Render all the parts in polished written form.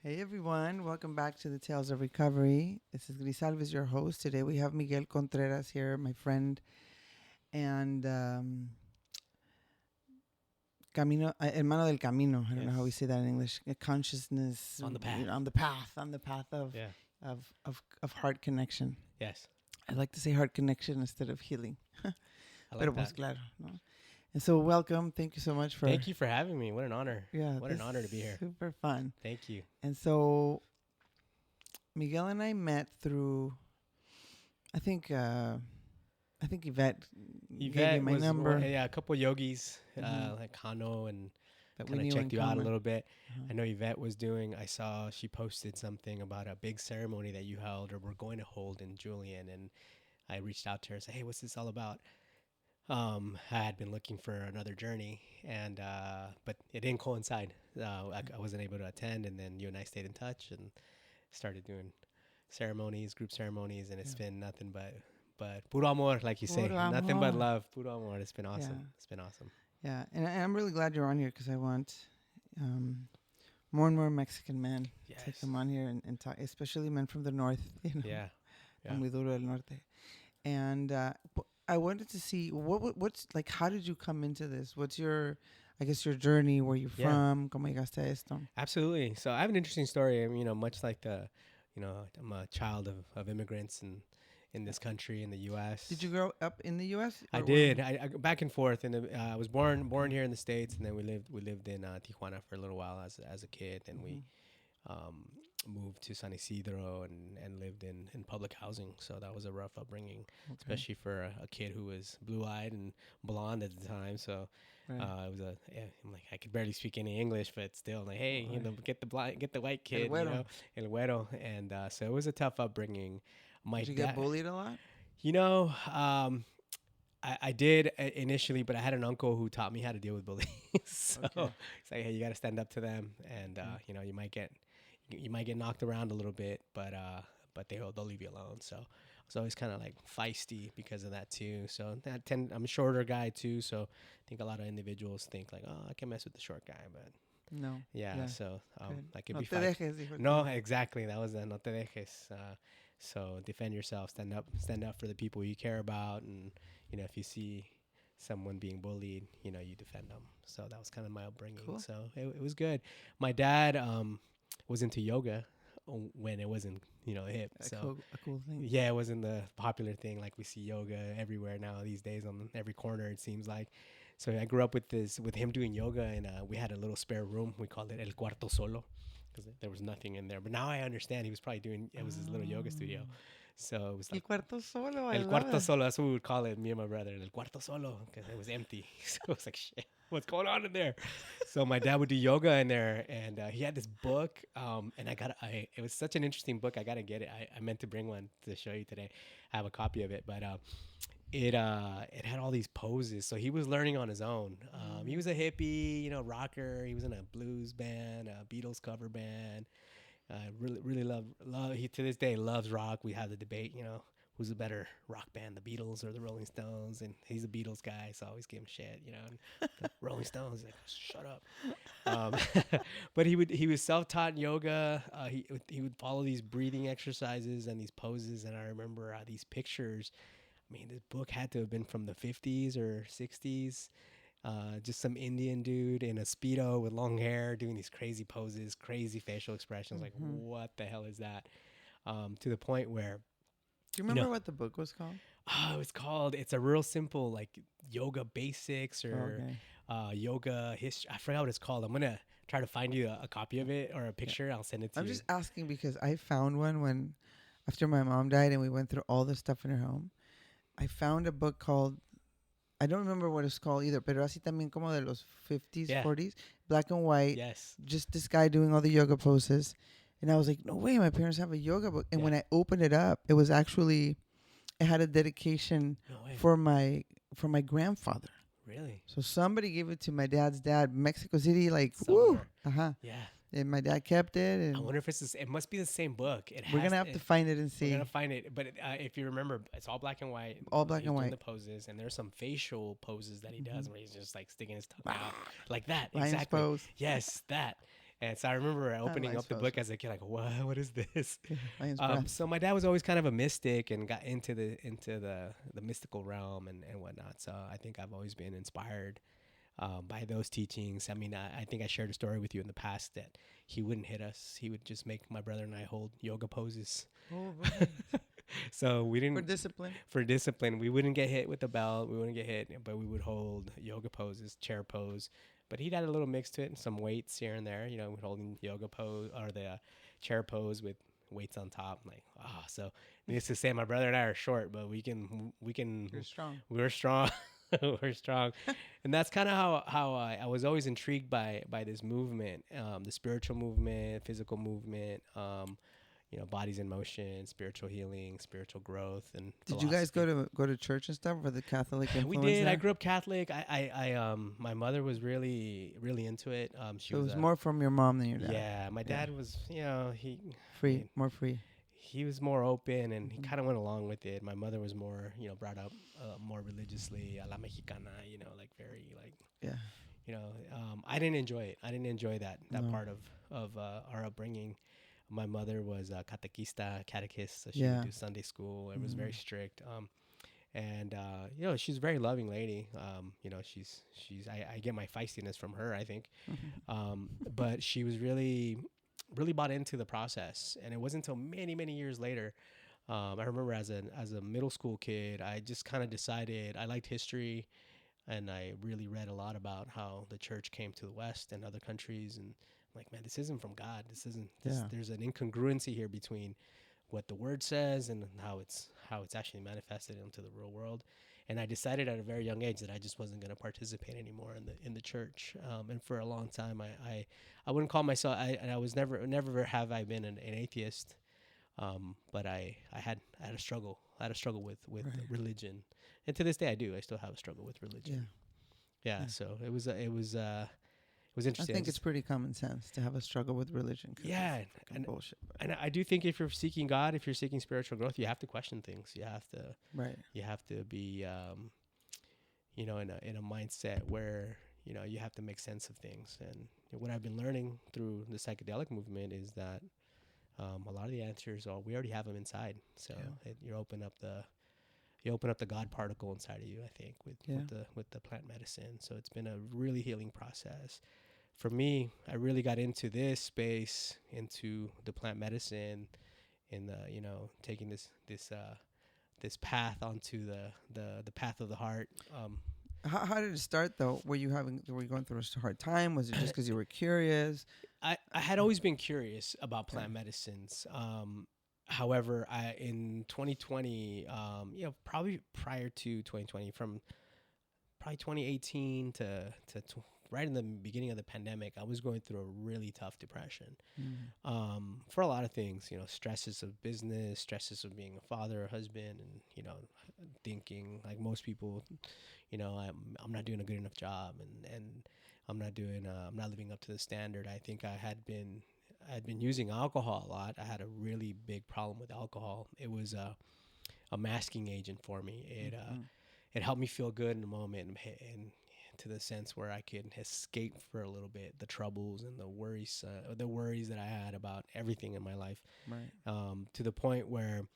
Hey everyone, welcome back to the Tales of Recovery. This is Gris Alves, your host. Today we have Miguel Contreras here, my friend, and hermano del camino. I don't know how we say that in English. A consciousness On the path. on the path of Yeah. of heart connection. Yes. I like to say heart connection instead of healing. I Pero like pues that. claro, ¿no? And so welcome. Thank you so much for. Thank you for having me. What an honor. Yeah, What this an honor to be here. Super fun. Thank you. And so Miguel and I met through, I think Yvette gave you my was number a couple yogis Mhm. like Kano and that we kind of knew checked in you out a common. little bit. Uh-huh. I know Yvette was doing. I saw she posted something about a big ceremony that you held or were going to hold in Julian, and I reached out to her and said, "Hey, what's this all about?" I had been looking for another journey, and but it didn't coincide. I wasn't able to attend, and then you and I stayed in touch and started doing group ceremonies, and it's Yeah. been nothing but puro amor, like you say, Puro nothing but amor. love, puro amor. It's been awesome. Yeah. It's been awesome. Yeah, and I'm really glad you're on here because I want more and more Mexican men to Yes. come on here and talk, especially men from the north. Yeah. I'm muy duro del norte. And I wanted to see what's like. How did you come into this? What's your, I guess, your journey? Where you Yeah. from? ¿Cómo llegaste a esto? Absolutely. So I have an interesting story. I mean, much like I'm a child of immigrants in this country, in the U.S. Did you grow up in the U.S.? I did. I back and forth, and I was born here in the States, and then we lived in Tijuana for a little while as a kid, and we moved to San Ysidro and lived in public housing. So that was a rough upbringing, especially for a kid who was blue-eyed and blonde at the time. So Right. it was I'm like, I could barely speak any English, but still like, hey, get the white kid, güero. El güero. And so it was a tough upbringing. Did you get bullied a lot? I did initially, but I had an uncle who taught me how to deal with bullies. So it's like, hey, you got to stand up to them, and you might get knocked around a little bit, but they'll leave you alone. So I was always kind of like feisty because of that too. So I'm a shorter guy too, so I think a lot of individuals think like, oh, I can mess with the short guy, but No. yeah. So I could No be te fight. dejes, dijo el No, tío. exactly. That was the no te dejes. So defend yourself, stand up for the people you care about, and if you see someone being bullied, you defend them. So that was kind of my upbringing. Cool. So it was good. My dad was into yoga when it wasn't hip. So A cool thing. yeah, it wasn't the popular thing like we see yoga everywhere now these days on every corner, it seems like. So I grew up with him doing yoga, and we had a little spare room. We called it El Cuarto Solo because there was nothing in there. But now I understand he was probably it was his little yoga studio. So it was El like cuarto solo. I El love Cuarto it. Solo. That's what we would call it, me and my brother. El Cuarto Solo, because it was empty. So it was like, shit, what's going on in there? So my dad would do yoga in there, and he had this book, and it was such an interesting book. I got to get it. I meant to bring one to show you today. I have a copy of it, but it had all these poses. So he was learning on his own. He was a hippie, rocker. He was in a blues band, a Beatles cover band. Really love. He to this day loves rock. We have the debate, who's a better rock band, the Beatles or the Rolling Stones? And he's a Beatles guy, so I always give him shit, And the Rolling Stones, like, shut up. But he was self-taught yoga. He would follow these breathing exercises and these poses. And I remember these pictures. I mean, this book had to have been from the 50s or 60s. Just some Indian dude in a Speedo with long hair doing these crazy poses, crazy facial expressions. Like, what the hell is that? To the point where... Do you remember what the book was called? It's a real simple, like, yoga basics or yoga history. I forgot what it's called. I'm going to try to find you a copy of it or a picture. I'll send it to you. I'm just asking because I found one after my mom died and we went through all the stuff in her home. I found a book called, I don't remember what it's called either, pero así también como de los 50s, 40s, black and white. Yes. Just this guy doing all the yoga poses. And I was like, no way, my parents have a yoga book. And when I opened it up, it was actually, it had a dedication for my grandfather. Really? So somebody gave it to my dad's dad, Mexico City, like, somewhere. woo. Yeah. And my dad kept it. And I wonder if it must be the same book. We're going to have to find it and see. We're going to find it. But if you remember, it's all black and white. All black and white. The poses. And there's some facial poses that he does where he's just like sticking his tongue out. Like that. Lion's exactly. pose. Yes, that. And so I remember That opening line's up the book awesome. as a kid, like, what is this? Yeah, lion's breath. So my dad was always kind of a mystic and got into the mystical realm and whatnot. So I think I've always been inspired by those teachings. I mean, I think I shared a story with you in the past that he wouldn't hit us. He would just make my brother and I hold yoga poses. Oh, right. So we For didn't, discipline. for discipline, we wouldn't get hit with the belt. We wouldn't get hit, but we would hold yoga poses, chair pose. But he'd add a little mix to it and some weights here and there, holding yoga pose or the chair pose with weights on top. Like, so needless to say, my brother and I are short, but You're strong. we're strong. We're strong. And that's kind of how I was always intrigued by this movement, the spiritual movement, physical movement, bodies in motion, spiritual healing, spiritual growth, and Did you guys go to church and stuff for the Catholic influence? We did. There? I grew up Catholic. My mother was really into it. She So it was was more from your mom than your dad. Yeah, my dad was, Free, more free. he was more open and he kind of went along with it. My mother was more, brought up more religiously, a la mexicana, like very like, Yeah. I didn't enjoy it. I didn't enjoy that No. part of our upbringing. My mother was a catechist, so she Yeah. would do Sunday school. It was very strict. And she's a very loving lady. I get my feistiness from her, I think. But she was really bought into the process, and it wasn't until many years later. I remember as a middle school kid, I just kind of decided I liked history, and I really read a lot about how the church came to the West and other countries, and I'm like, man, this isn't from God. This isn't. There's an incongruency here between what the word says and how it's actually manifested into the real world. And I decided at a very young age that I just wasn't going to participate anymore in the church. And for a long time, I wouldn't call myself. I was never have I been an atheist. But I had a struggle. I had a struggle with religion, and to this day I do. I still have a struggle with religion. Yeah. So it was interesting. I think it's pretty common sense to have a struggle with religion. Yeah, and bullshit. And I do think if you're seeking God, if you're seeking spiritual growth, you have to question things. You have to. Right. You have to be, in a mindset where you have to make sense of things. And what I've been learning through the psychedelic movement is that a lot of the answers we already have them inside. So you open up the God particle inside of you. I think with the plant medicine. So it's been a really healing process. For me, I really got into this space, into the plant medicine, in the taking this path onto the path of the heart. How did it start though? Were you going through a hard time? Was it just because you were curious? I had always been curious about plant medicines. However, in 2020, probably prior to 2020, from probably 2018 to right in the beginning of the pandemic, I was going through a really tough depression for a lot of things. Stresses of business, stresses of being a father, a husband, and thinking like most people, I'm not doing a good enough job, and I'm not living up to the standard. I think I'd been using alcohol a lot. I had a really big problem with alcohol. It was a masking agent for me. It helped me feel good in the moment, and to the sense where I could escape for a little bit the troubles and the worries that I had about everything in my life. Right. To the point where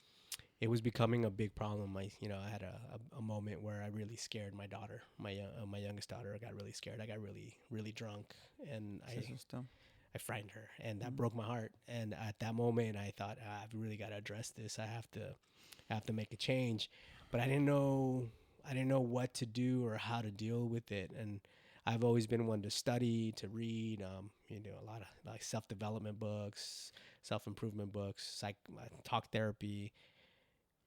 it was becoming a big problem. I had a moment where I really scared my daughter, my youngest daughter. I got really scared. I got really drunk, and I frightened her, and that broke my heart. And at that moment, I thought, I've really got to address this. I have to make a change, but I didn't know what to do or how to deal with it. And I've always been one to study, to read, a lot of like self-development books, self-improvement books, talk therapy,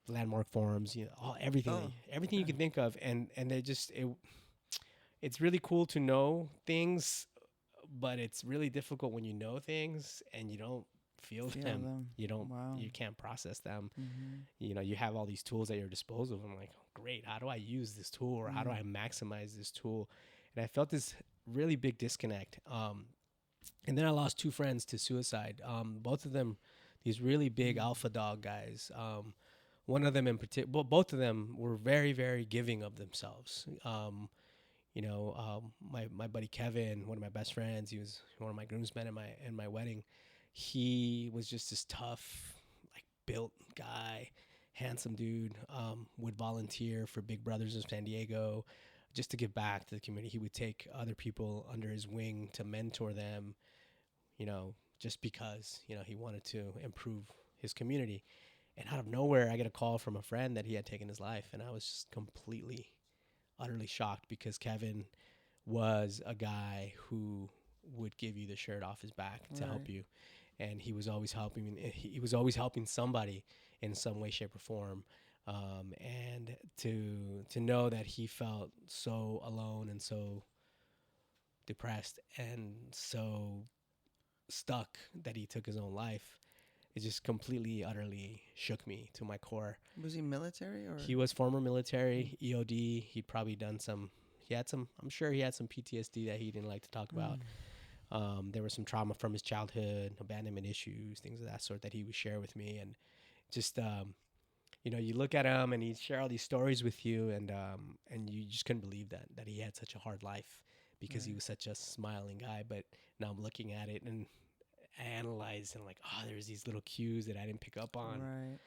landmark forums, everything you can think of. And it's really cool to know things, but it's really difficult when you know things and you don't feel them. You can't process them. You have all these tools at your disposal. I'm like, oh, great. How do I use this tool, or how do I maximize this tool? And I felt this really big disconnect. And then I lost two friends to suicide. Both of them, these really big alpha dog guys. One of them in particular, both of them were very, very giving of themselves. my buddy Kevin, one of my best friends, he was one of my groomsmen in my wedding. He was just this tough, like built guy, handsome dude. Would volunteer for Big Brothers of San Diego, just to give back to the community. He would take other people under his wing to mentor them, just because he wanted to improve his community. And out of nowhere, I get a call from a friend that he had taken his life, and I was just completely, utterly shocked because Kevin was a guy who would give you the shirt off his back to help you, and he was always helping. He was always helping somebody in some way, shape, or form. And to know that he felt so alone and so depressed and so stuck that he took his own life, it just completely, utterly shook me to my core. Was he military or? He was former military, EOD. He'd probably done I'm sure he had some PTSD that he didn't like to talk about. There was some trauma from his childhood, abandonment issues, things of that sort that he would share with me. And just, you look at him and he'd share all these stories with you, and you just couldn't believe that he had such a hard life because he was such a smiling guy. But now I'm looking at it and analyze, and I'm like, there's these little cues that I didn't pick up on. Right.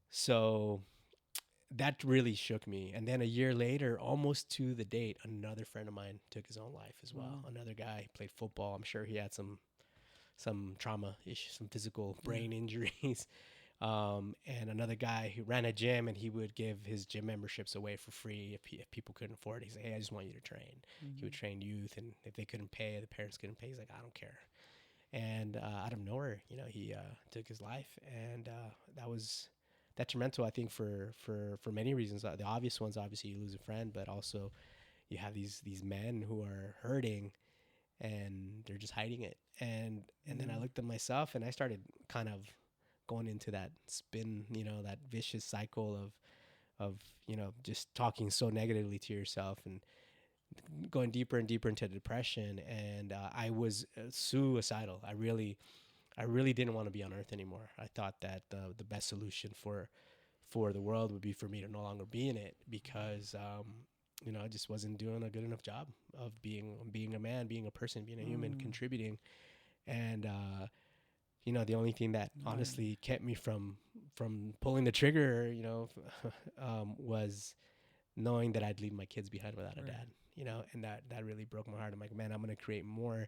So that really shook me. And then a year later, almost to the date, another friend of mine took his own life as well. Another guy played football. I'm sure he had some trauma issues, some physical brain injuries. And another guy who ran a gym, and he would give his gym memberships away for free if people couldn't afford it. He's like, hey, I just want you to train. He would train youth, and if they couldn't pay, the parents couldn't pay, he's like, I don't care. And out of nowhere, he took his life, and that was detrimental, I think, for many reasons. The obvious ones, obviously, you lose a friend, but also you have these men who are hurting, and they're just hiding it. And then I looked at myself, and I started kind of going into that spin, that vicious cycle of just talking so negatively to yourself and going deeper and deeper into depression. And I was suicidal. I really didn't want to be on earth anymore. I thought that the best solution for the world would be for me to no longer be in it, because I just wasn't doing a good enough job of being a man, being a person, being a human, contributing. And the only thing that honestly kept me from pulling the trigger, was knowing that I'd leave my kids behind without a dad. And that really broke my heart. I'm like, man, I'm going to create more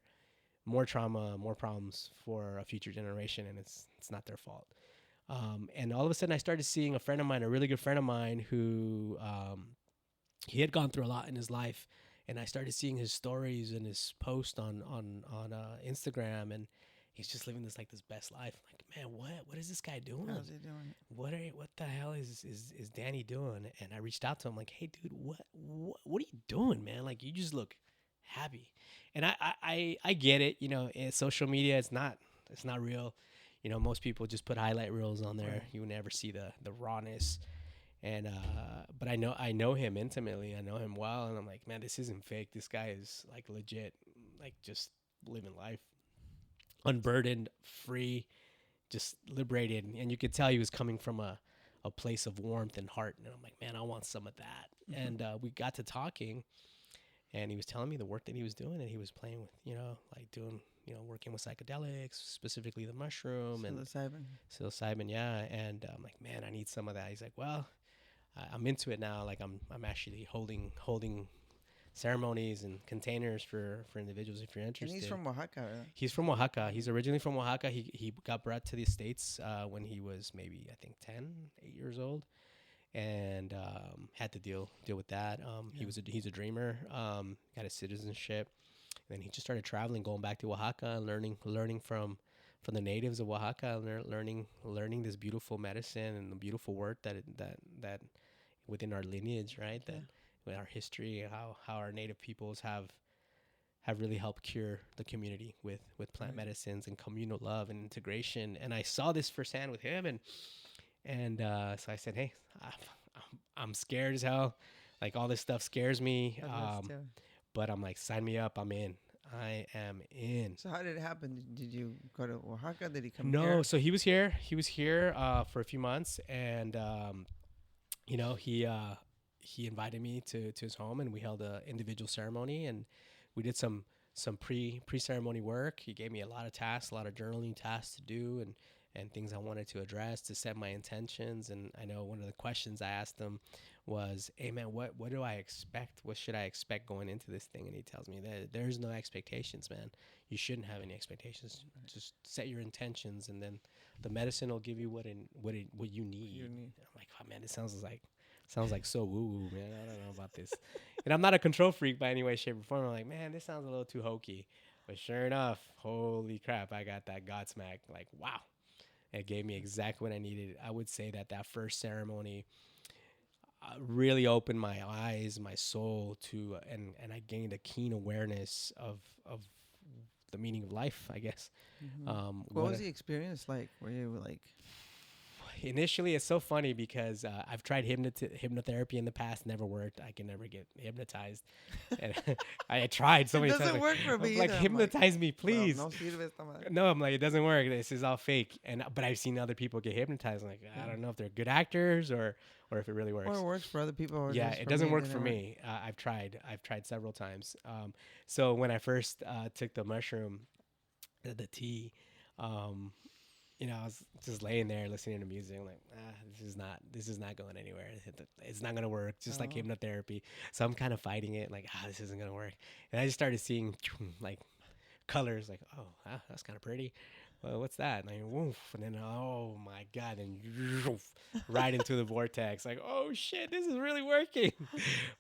trauma, more problems for a future generation, and it's not their fault. And all of a sudden I started seeing a friend of mine, a really good friend of mine, who he had gone through a lot in his life, and I started seeing his stories and his posts on Instagram, and he's just living this best life. I'm like, man, what is this guy doing? How's he doing? What the hell is Danny doing? And I reached out to him like, hey, dude, what are you doing, man? Like, you just look happy. And I get it. Social media, it's not real. Most people just put highlight reels on there. Right. You would never see the rawness. And but I know him intimately. I know him well, and I'm like, man, this isn't fake. This guy is like legit, like just living life, unburdened, free, just liberated. And you could tell he was coming from a place of warmth and heart. And I'm like, man, I want some of that. And we got to talking, and he was telling me the work that he was doing, and he was playing with, doing, working with psychedelics, specifically the mushroom and psilocybin. Yeah. And I'm like, man, I need some of that. He's like, well, I'm into it now. Like I'm actually holding ceremonies and containers for individuals if you're interested. And he's from Oaxaca, right? He's from Oaxaca. He's originally from Oaxaca. He got brought to the States when he was maybe, I think, 8 years old, and had to deal with that. He's a dreamer. Got his citizenship, and then he just started traveling, going back to Oaxaca, and learning from the natives of Oaxaca, learning this beautiful medicine and the beautiful work that within our lineage, right? That with our history, how our native peoples have really helped cure the community with plant medicines and communal love and integration. And I saw this firsthand with him, and so I said, hey, I'm scared as hell. Like, all this stuff scares me. But I'm like, sign me up. I'm in. I am in. So how did it happen? Did you go to Oaxaca? Did he come here? No, so he was here. He was here for a few months, and he he invited me to his home, and we held a individual ceremony, and we did some pre ceremony work. He gave me a lot of tasks, a lot of journaling tasks to do, and things I wanted to address to set my intentions. And I know one of the questions I asked him was, "Hey man, what do I expect? What should I expect going into this thing?" And he tells me that there's no expectations, man. You shouldn't have any expectations. Just set your intentions, and then the medicine will give you what you need. I'm like, oh man, this sounds like so woo woo, man. I don't know about this. And I'm not a control freak by any way, shape, or form. I'm like, man, this sounds a little too hokey. But sure enough, holy crap, I got that Godsmack. Like, wow. It gave me exactly what I needed. I would say that first ceremony really opened my eyes, my soul to, and I gained a keen awareness of the meaning of life, I guess. What was the experience like? Were you like, initially, it's so funny because I've tried hypnotherapy in the past, never worked. I can never get hypnotized. And I tried so it many times. doesn't work for me Like, either. hypnotize me, Well, please. no sirve esta madre. No, I'm like, it doesn't work. This is all fake. But I've seen other people get hypnotized. I'm like, I don't know if they're good actors or if it really works. Or it works for other people. Or Yeah, just it for doesn't me, work didn't for me. I've tried several times. So when I first took the mushroom, the tea, um, I was just laying there listening to music. I'm like, this is not going anywhere. It's not gonna work. Just like hypnotherapy. So I'm kind of fighting it. Like, this isn't gonna work. And I just started seeing like colors. Like, oh, that's kind of pretty. Well, what's that? And I woof, and then oh my god, and right into the vortex. Like, oh shit, this is really working.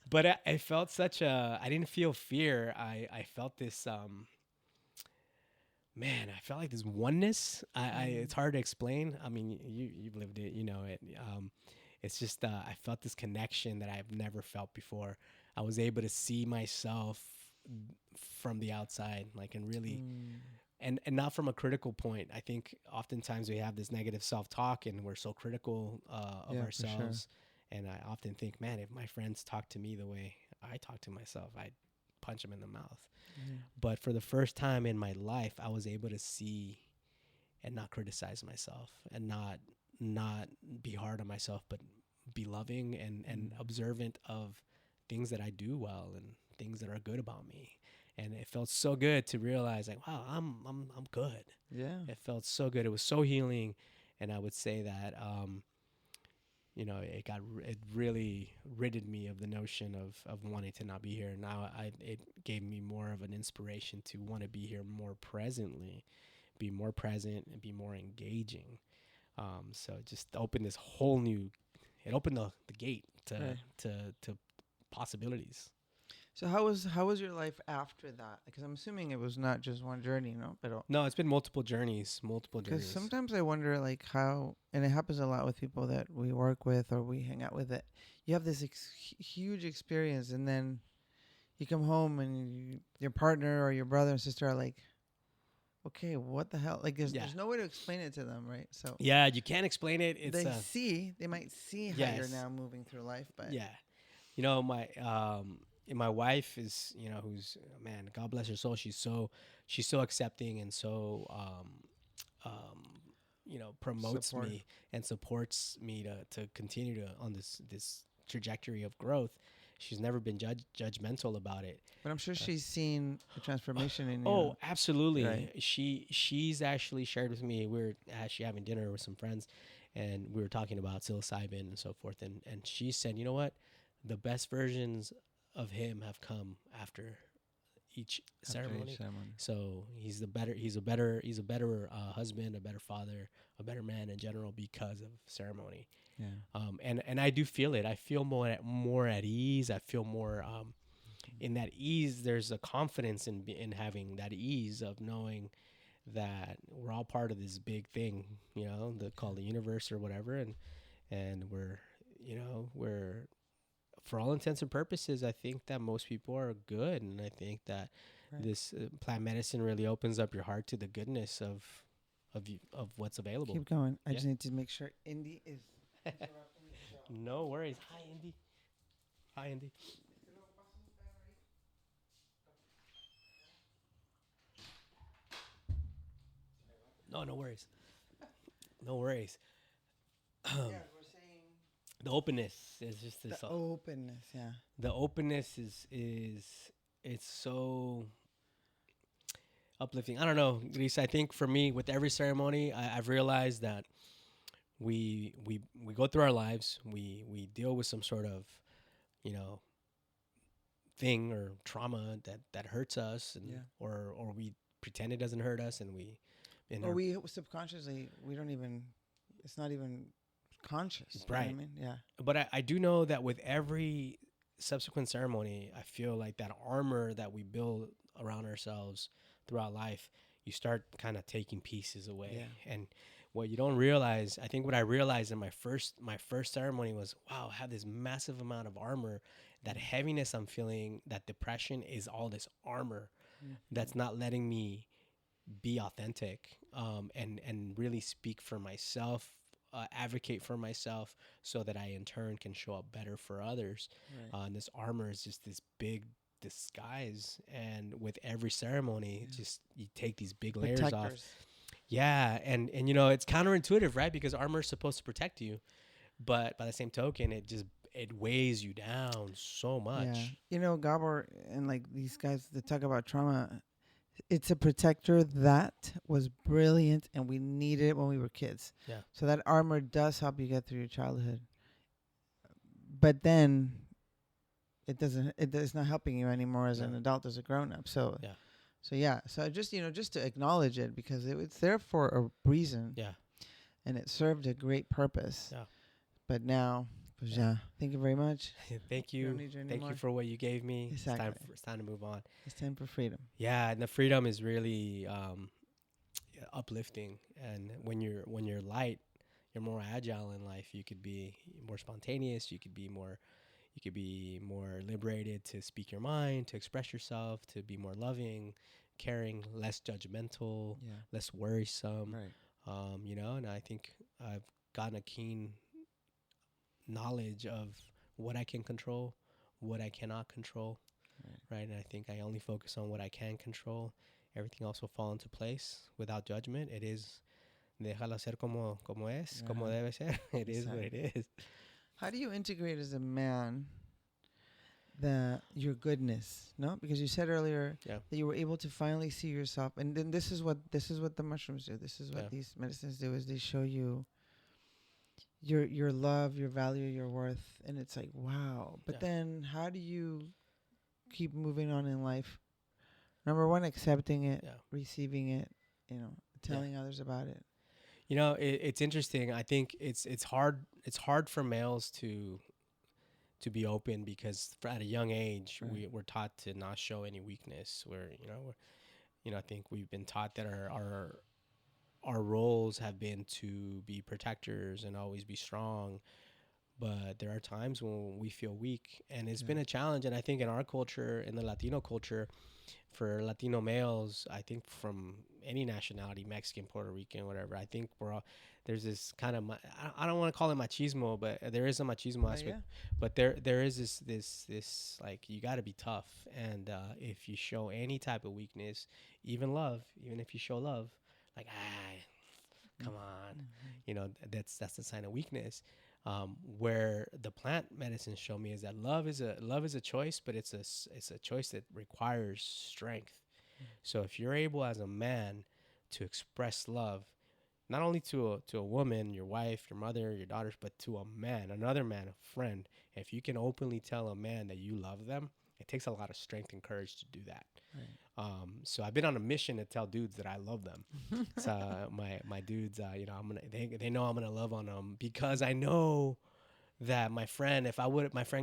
But I felt I didn't feel fear. I felt this man, I felt like this oneness. It's hard to explain. I mean, you've lived it, you know it. It's just I felt this connection that I've never felt before. I was able to see myself from the outside, like, and really, and not from a critical point. I think oftentimes we have this negative self-talk, and we're so critical of ourselves. Sure. And I often think, man, if my friends talk to me the way I talk to myself, I'd punch them in the mouth. But for the first time in my life, I was able to see and not criticize myself, and not be hard on myself, but be loving and observant of things that I do well and things that are good about me. And it felt so good to realize, like, wow, I'm good. Yeah. It felt so good. It was so healing. And I would say that it really ridded me of the notion of wanting to not be here. Now it gave me more of an inspiration to want to be here more presently, be more present and be more engaging. So it just opened this whole new, it opened the gate to possibilities. So how was your life after that? Because I'm assuming it was not just one journey, no? No, it's been multiple journeys. Because sometimes I wonder, like, how, and it happens a lot with people that we work with or we hang out with, that you have this huge experience, and then you come home and your partner or your brother and sister are like, okay, what the hell? Like, there's no way to explain it to them, right? So yeah, you can't explain it. It's they might see how you're now moving through life, but my wife is, who's, man, God bless her soul. She's so accepting and so promotes me and supports me to continue on this trajectory of growth. She's never been judgmental about it. But I'm sure she's seen the transformation in you. Oh, absolutely. Right. She's actually shared with me. We were actually having dinner with some friends, and we were talking about psilocybin and so forth. And she said, you know what? The best versions of him have come after each ceremony. So he's a better husband, a better father, a better man in general because of ceremony. Yeah. And I do feel it. I feel more at ease. I feel more in that ease. There's a confidence in having that ease of knowing that we're all part of this big thing, called the universe or whatever, and we're for all intents and purposes, I think that most people are good, and I think that this plant medicine really opens up your heart to the goodness of what's available. Keep going. I just need to make sure Indy is interrupting the show. No worries. Hi, Indy. Hi, Indy. No worries. No worries. Yeah, we're saying The openness is just The this. openness, yeah. The openness is it's so uplifting. I don't know, Lisa. I think for me, with every ceremony, I've realized that we go through our lives. We deal with some sort of, you know, thing or trauma that hurts us, and Yeah. or we pretend it doesn't hurt us, and we in Or our we subconsciously, we don't even, it's not even conscious. You know what I right. mean? Yeah. But I do know that with every subsequent ceremony, I feel like that armor that we build around ourselves throughout life, you start kind of taking pieces away. Yeah. And what you don't realize, I think what I realized in my first ceremony was, wow, I have this massive amount of armor. That heaviness I'm feeling, that depression is all this armor that's not letting me be authentic, and really speak for myself, advocate for myself, so that I in turn can show up better for others. Right. And this armor is just this big disguise, and with every ceremony, just you take these big layers off. Protectors. Yeah, and you know it's counterintuitive, right? Because armor is supposed to protect you, but by the same token, it weighs you down so Yeah. much. You know, Gabor and like these guys that talk about trauma, it's a protector that was brilliant and we needed it when we were kids. Yeah. So that armor does help you get through your childhood. But then it's not helping you anymore as No. an adult, as a grown up. So Yeah. so just just to acknowledge it, because it's there for a reason. Yeah. And it served a great purpose. Yeah. But now, pues Yeah. ya. Thank you very much. Thank We don't you. Need you Thank anymore. you for what you gave me. Exactly. It's time to move on. It's time for freedom. Yeah, and the freedom is really uplifting. And when you're light, you're more agile in life. You could be more spontaneous. You could be more liberated to speak your mind, to express yourself, to be more loving, caring, less judgmental, Yeah. less worrisome. Right. And I think I've gotten a keen knowledge of what I can control, what I cannot control, right? And I think I only focus on what I can control. Everything else will fall into place without judgment. It is, déjalo ser como es, como debe ser. It is what it is. How do you integrate as a man your goodness? No, because you said earlier Yeah. that you were able to finally see yourself, and then this is what the mushrooms do. This is what these medicines do: is they show you your love, your value, your worth, and it's like, wow. But then how do you keep moving on in life? Number one, accepting it, receiving it, telling others about it. It's interesting. I think it's hard. It's hard for males to be open, because at a young age we're taught to not show any weakness. I think we've been taught that our roles have been to be protectors and always be strong. But there are times when we feel weak, and it's been a challenge. And I think in our culture, in the Latino culture, for Latino males, I think from any nationality, Mexican, Puerto Rican, whatever, I think there's this kind of, I don't want to call it machismo, but there is a machismo aspect. But there is this like, you got to be tough. And if you show any type of weakness, even if you show love, like, come on, that's the sign of weakness. Where the plant medicine show me is that love is a choice, but it's a choice that requires strength. So if you're able as a man to express love, not only to a woman, your wife, your mother, your daughters, but to a man, another man, a friend, if you can openly tell a man that you love them, it takes a lot of strength and courage to do that. So I've been on a mission to tell dudes that I love them. So my dudes, they know I'm gonna love on them, because I know that my friend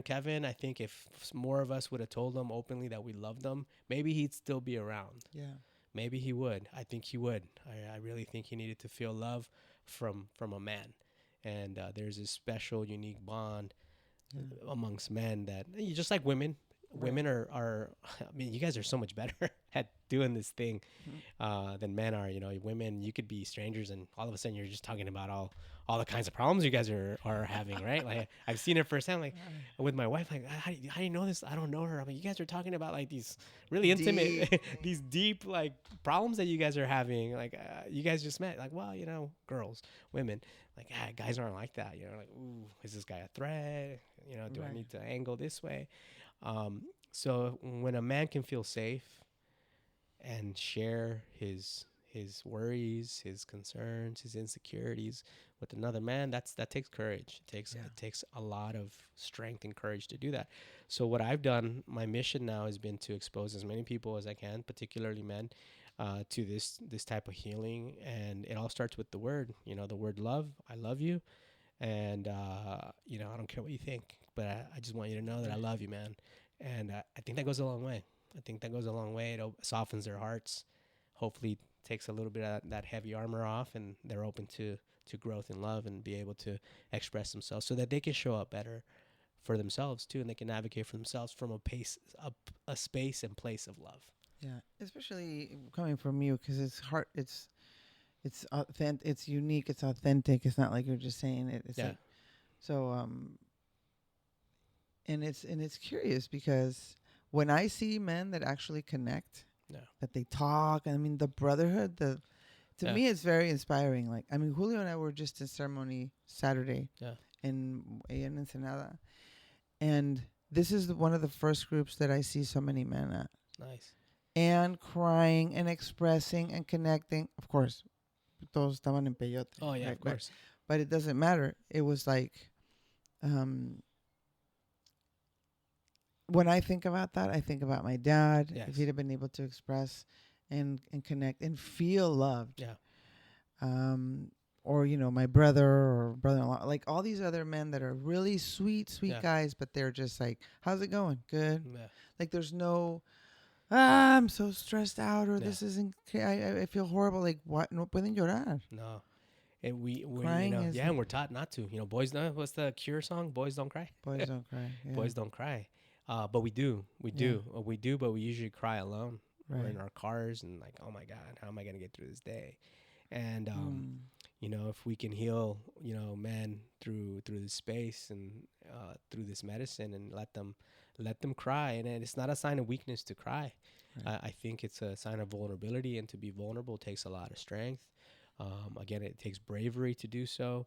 Kevin, I think if more of us would have told him openly that we loved them, maybe he'd still be around. Yeah. Maybe he would. I think he would. I really think he needed to feel love from a man, and there's this special, unique bond amongst men that, just like women. Women are I mean, you guys are so much better. at doing this thing Mhm. than men are. You know, women, you could be strangers, and all of a sudden you're just talking about all the kinds of problems you guys are having, right? Like I've seen it firsthand, like Right. with my wife. Like, how do you know this? I don't know her. I mean, you guys are talking about like these really intimate, Deep. these deep like problems that you guys are having. Like you guys just met. Like, well, girls, women, like guys aren't like that. Like, ooh, is this guy a threat? Do I Right. need to angle this way? So when a man can feel safe and share his worries, his concerns, his insecurities with another man, that takes courage. It takes a lot of strength and courage to do that. So what I've done, my mission now has been to expose as many people as I can, particularly men, to this type of healing. And it all starts with the word, the word love. I love you, and I don't care what you think, but I just want you to know that I love you, man. And I think that goes a long way. I think that goes a long way. It softens their hearts. Hopefully, takes a little bit of that heavy armor off, and they're open to growth and love, and be able to express themselves so that they can show up better for themselves too, and they can advocate for themselves from a space and place of love. Yeah, especially coming from you, because it's hard. It's authentic. It's unique. It's authentic. It's not like you're just saying it. It's Yeah, like so. And it's curious because when I see men that actually connect, yeah, that they talk, I mean the brotherhood, to yeah, me it's very inspiring. Like I mean Julio and I were just in ceremony Saturday yeah. in Ensenada, and this is one of the first groups that I see so many men at, Nice. and crying and expressing and connecting. Of course, todos estaban en peyote, Oh yeah, right? of course. But it doesn't matter. It was like, um, when I think about that, I think about my dad. If Yes. he'd have been able to express and connect and feel loved, Yeah. um, or my brother or brother-in-law, like all these other men that are really sweet, sweet Yeah. guys, but they're just like, "How's it going? Good." Yeah. Like there's no, I'm so stressed out, or Yeah. this isn't. I feel horrible. Like what? No pueden llorar. No. And we Crying is yeah, and we're taught not to. Boys don't. What's the Cure song? Boys don't cry. boys don't cry. Yeah, Boys don't cry. But we do. yeah, We do. But we usually cry alone. We're right. in our cars and like, oh my God, how am I gonna get through this day? And Mm. if we can heal, men through this space and through this medicine, and let them cry, and it's not a sign of weakness to cry. Right. I think it's a sign of vulnerability, and to be vulnerable takes a lot of strength. Again, it takes bravery to do so.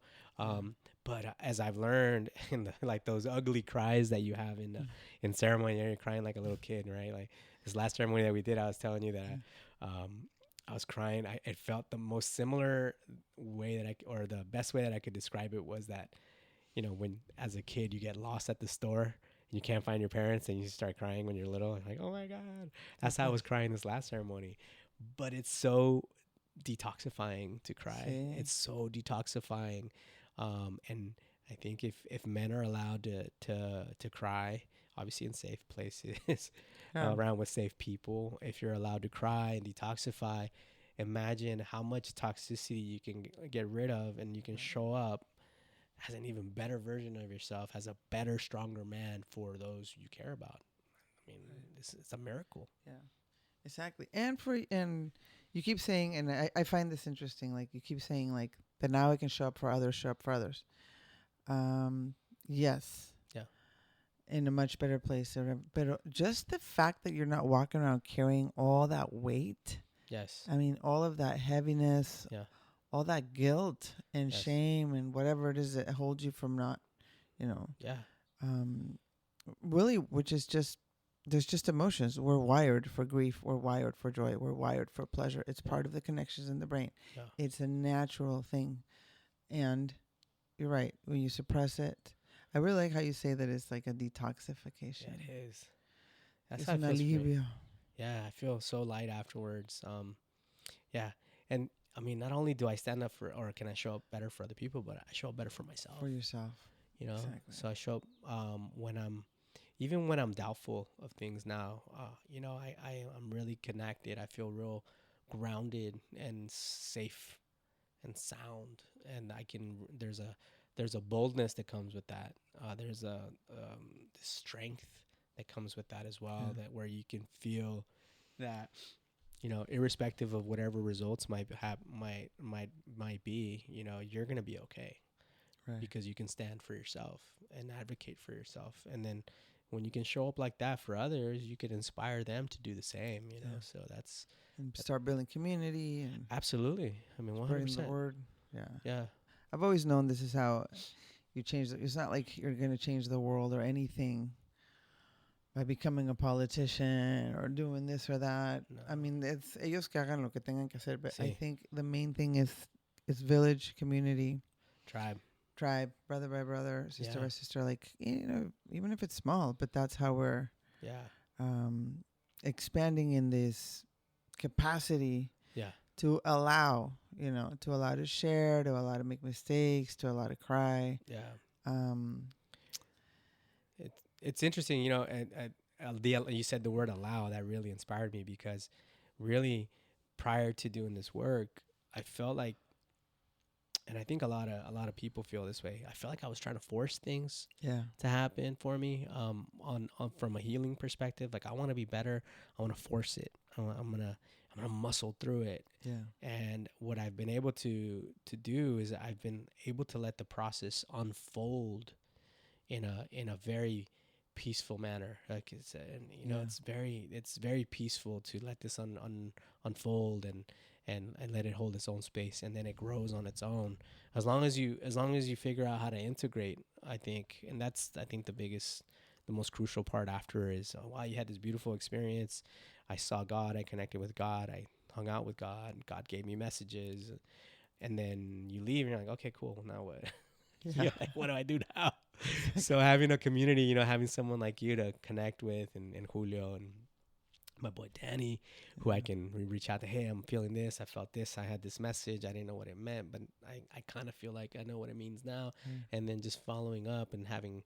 But as I've learned, like those ugly cries that you have in ceremony, you're crying like a little kid, right? Like this last ceremony that we did, I was telling you that I was crying. It felt the most similar way or the best way that I could describe it was that, when as a kid you get lost at the store and you can't find your parents and you start crying when you're little, like, oh my God. That's how I was crying this last ceremony. But it's so detoxifying to cry. See? It's so detoxifying. And I think if men are allowed to cry, obviously in safe places, Yeah. around with safe people, if you're allowed to cry and detoxify, imagine how much toxicity you can get rid of, and you can show up as an even better version of yourself, as a better, stronger man for those you care about. I mean, it's a miracle. Yeah. Exactly. And you keep saying, and I find this interesting, like you keep saying like that now I can show up for others, show up for others. Yes. Yeah. In a much better place. But just the fact that you're not walking around carrying all that weight, Yes. I mean, all of that heaviness, Yeah. all that guilt and Yes. shame and whatever it is that holds you from not, Yeah. um, really, which is just, there's just emotions. We're wired for grief. We're wired for joy. We're wired for pleasure. It's Yeah. part of the connections in the brain. Yeah. It's a natural thing. And you're right. When you suppress it, I really like how you say that it's like a detoxification. Yeah, it is. That's It's how it un feels for me. alivio. Yeah, I feel so light afterwards. Yeah, and I mean, not only do I stand up for, or can I show up better for other people, but I show up better for myself. For yourself. Exactly. So I show up even when I'm doubtful of things now. I'm really connected. I feel real grounded and safe and sound, and there's a boldness that comes with that. There's a strength that comes with that as well. Yeah. That where you can feel that, you know, irrespective of whatever results might be, you know, you're gonna be okay Right. because you can stand for yourself and advocate for yourself. And then when you can show up like that for others, you can inspire them to do the same, you know. Yeah. So that's And start building community and absolutely, I mean, spreading the 100%. word. Yeah. Yeah. I've always known this is how you change. It's not like you're going to change the world or anything by becoming a politician or doing this or that. No. I mean, it's ellos que hagan lo que tengan que hacer. But I Sí. think the main thing is village, community, Tribe. brother by brother, sister Yeah. by sister. Like, you know, even if it's small, but that's how we're Yeah. expanding in this capacity Yeah. to allow, you know, to share, to allow to make mistakes, to allow to cry. Yeah. Um, It's interesting, you know, and you said the word allow. That really inspired me because really prior to doing this work, I felt like, and I think a lot of people feel this way. I felt like I was trying to force things yeah, to happen for me. On from a healing perspective, like I want to be better. I want to force it. I'm gonna muscle through it. yeah, And what I've been able to do is I've been able to let the process unfold in a very peaceful manner. Like it's you know, Yeah. it's very peaceful to let this unfold and let it hold its own space, and then it grows on its own as long as you figure out how to integrate, I think. And that's, I think, the most crucial part after is, oh, wow, you had this beautiful experience. I saw God, I connected with God, I hung out with God, God gave me messages, and then you leave and you're like, okay, cool, now what? yeah, Like, what do I do now? So having a community, you know, having someone like you to connect with, and Julio and my boy Danny, who I can reach out to. Hey, I'm feeling this. I felt this. I had this message. I didn't know what it meant, but I kind of feel like I know what it means now. Mm. And then just following up and having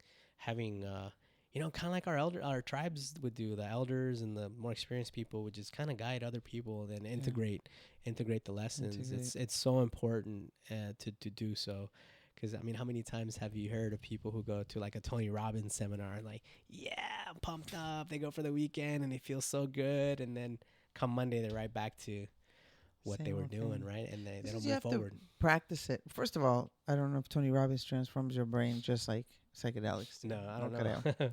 you know, kind of like our tribes would do. The elders and the more experienced people would just kind of guide other people, and then integrate the lessons. It's so important to do so. Because, I mean, how many times have you heard of people who go to like a Tony Robbins seminar and like, yeah, I'm pumped up. They go for the weekend and they feel so good. And then come Monday, they're right back to what Same they were old doing, thing. right? And they This don't is you move have forward. to practice it. First of all, I don't know if Tony Robbins transforms your brain just like psychedelics do. No, I don't creo. know.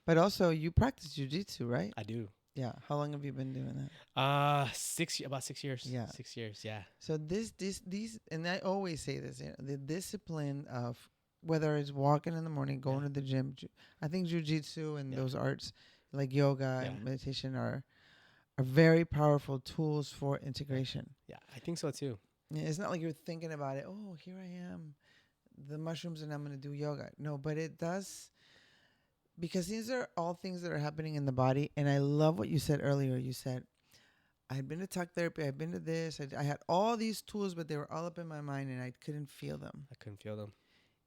But also, you practice jujitsu, right? I do. Yeah. How long have you been doing that? About 6 years. Yeah. 6 years, yeah. So these, and I always say this, you know, the discipline of whether it's walking in the morning, going Yeah. to the gym. I think jujitsu and Yeah. those arts like yoga Yeah. and meditation are very powerful tools for integration. Yeah, I think so too. Yeah, it's not like you're thinking about it. Oh, here I am, the mushrooms, and I'm going to do yoga. No, but it does, because these are all things that are happening in the body. And I love what you said earlier. You said, I'd been to talk therapy, I've been to this, I had all these tools, but they were all up in my mind and I couldn't feel them. I couldn't feel them.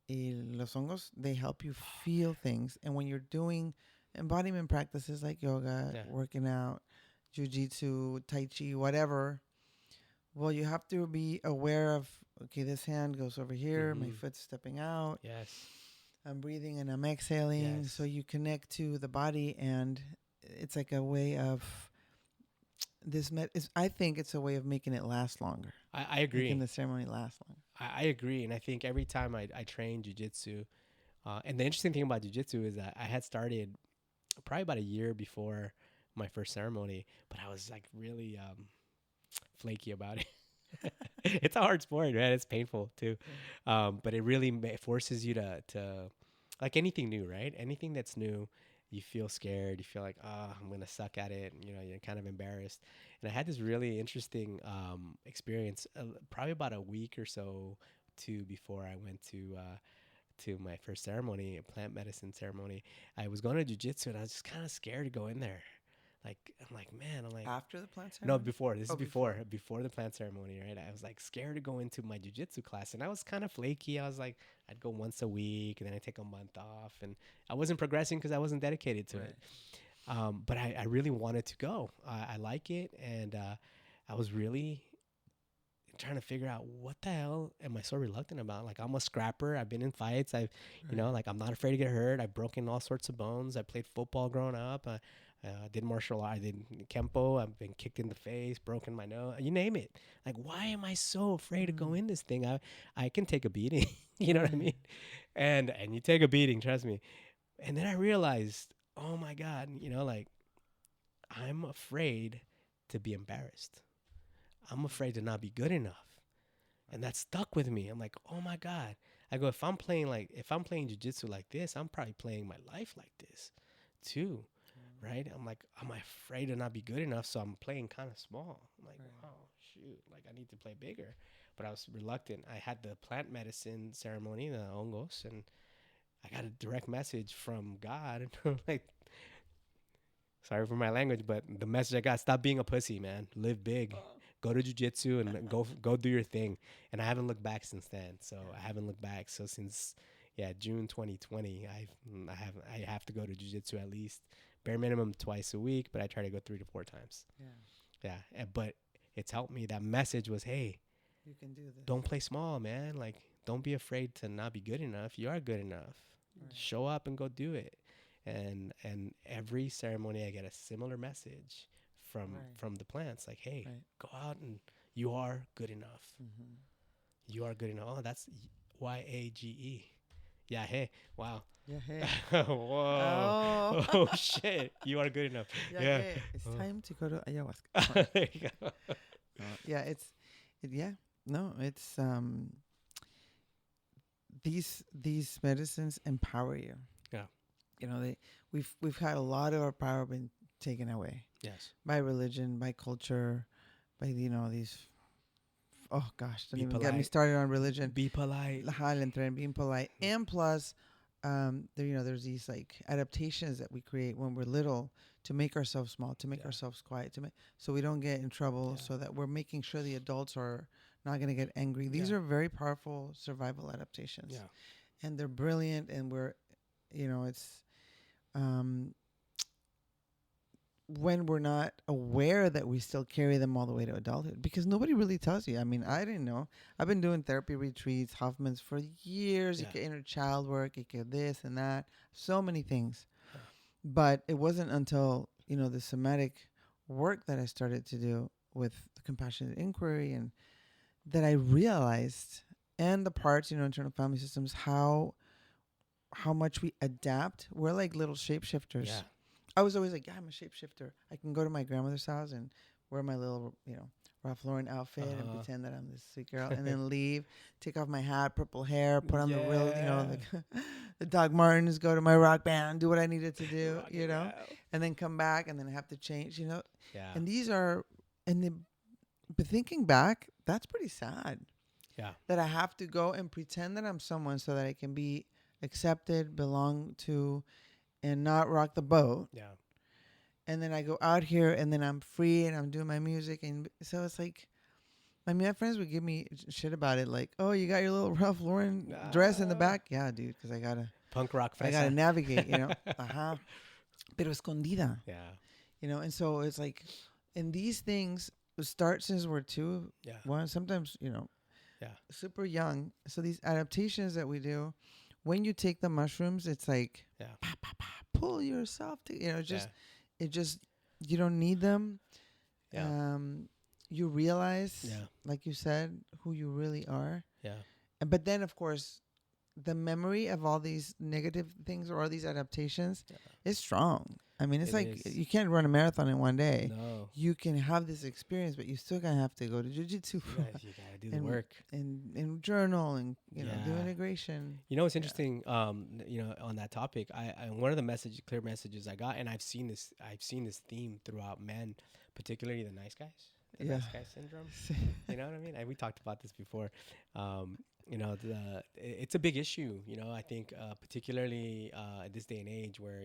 Y los hongos, they help you feel things. And when you're doing embodiment practices like yoga, Yeah. working out, jujitsu, tai chi, whatever, well, you have to be aware of, okay, this hand goes over here, my Mhm. foot's stepping out, Yes. I'm breathing and I'm exhaling. Yes. So you connect to the body, and it's like a way of I think it's a way of making it last longer. I agree. Making the ceremony last longer. I agree. And I think every time I train jujitsu, and the interesting thing about jujitsu is that I had started probably about a year before my first ceremony, but I was like really flaky about it. It's a hard sport, man. It's painful too. But it really forces you to like anything new, right? Anything that's new, you feel scared. You feel like, I'm going to suck at it. And, you know, you're kind of embarrassed. And I had this really interesting experience probably about a week or so before I went to my first ceremony, a plant medicine ceremony. I was going to jujitsu and I was just kind of scared to go in there. Like, I'm like, man, I'm like, After the plant no, ceremony? before. This is before. before the plant ceremony, right? I was like scared to go into my jujitsu class, and I was kind of flaky. I was like, I'd go once a week, and then I take a month off, and I wasn't progressing because I wasn't dedicated to it. But I really wanted to go. I like it, and I was really trying to figure out what the hell am I so reluctant about. Like, I'm a scrapper. I've been in fights. You know, like, I'm not afraid to get hurt. I've broken all sorts of bones. I played football growing up. Did martial art. I did kempo. I've been kicked in the face, broken my nose. You name it. Like, why am I so afraid to go in this thing? I can take a beating. You know what I mean? And you take a beating, trust me. And then I realized, oh my God, like I'm afraid to be embarrassed. I'm afraid to not be good enough. And that stuck with me. I'm like, oh my God. I go, if I'm playing jujitsu like this, I'm probably playing my life like this too. Right? I'm like, I'm afraid to not be good enough. So I'm playing kind of small. I'm like, oh shoot, like I need to play bigger. But I was reluctant. I had the plant medicine ceremony, the hongos, and I got a direct message from God. Like, sorry for my language, but the message I got: stop being a pussy, man. Live big. Go to jujitsu and go do your thing. And I haven't looked back since then. So I haven't looked back. So since June 2020, I have to go to jujitsu at least bare minimum twice a week, but I try to go 3 to 4 times. Yeah. But it's helped me. That message was, hey, you can do this. Don't play small, man. Like, don't be afraid to not be good enough. You are good enough. Show up and go do it. And every ceremony I get a similar message from the plants, like, hey, go out and you are good enough. You are good enough. Oh, that's YAGE. Yeah, hey. Wow. Yeah, hey. Whoa. Oh shit. You are good enough. Yeah. Hey. It's time to go to ayahuasca. There you go. It's these medicines empower you. Yeah. We've had a lot of our power been taken away. Yes. By religion, by culture, by these. Oh gosh, don't even get me started on religion. Be polite. Being polite, and plus, there's these like adaptations that we create when we're little to make ourselves small, to make ourselves quiet, so we don't get in trouble, so that we're making sure the adults are not going to get angry. These are very powerful survival adaptations. Yeah. And they're brilliant, and we're, it's. When we're not aware that we still carry them all the way to adulthood, because nobody really tells you. I mean, I didn't know. I've been doing therapy retreats, Hoffman's for years. You get inner child work, you get this and that, so many things. But it wasn't until, the somatic work that I started to do with the compassionate inquiry, and that I realized, and the parts, internal family systems, how much we adapt. We're like little shapeshifters. Yeah. I was always like, I'm a shapeshifter. I can go to my grandmother's house and wear my little, Ralph Lauren outfit and pretend that I'm this sweet girl, and then leave, take off my hat, purple hair, put on the real, the Doc Martens, go to my rock band, do what I needed to do, and then come back, and then I have to change, Yeah. And these are, but thinking back, that's pretty sad. Yeah. That I have to go and pretend that I'm someone so that I can be accepted, belong to, and not rock the boat. Yeah. And then I go out here, and then I'm free, and I'm doing my music. And so it's like, my friends would give me shit about it. Like, oh, you got your little Ralph Lauren dress in the back? Yeah, dude, because I got to. Punk rock fresa. I got to navigate, Pero escondida. Yeah. And so it's like, and these things start since we're 2. Yeah. One, sometimes, super young. So these adaptations that we do, when you take the mushrooms, it's like, pull yourself to, it just, you don't need them. Yeah. You realize, like you said, who you really are. Yeah. But then, of course, the memory of all these negative things or all these adaptations is strong. I mean, it's you can't run a marathon in one day. No. You can have this experience, but you still gonna have to go to jiu-jitsu. Yes, you gotta do the work. And journal and, do integration. It's interesting, on that topic, I one of the clear messages I got, and I've seen this theme throughout men, particularly the nice guys. The nice guy syndrome. You know what I mean? We talked about this before. It's a big issue. I think particularly at this day and age where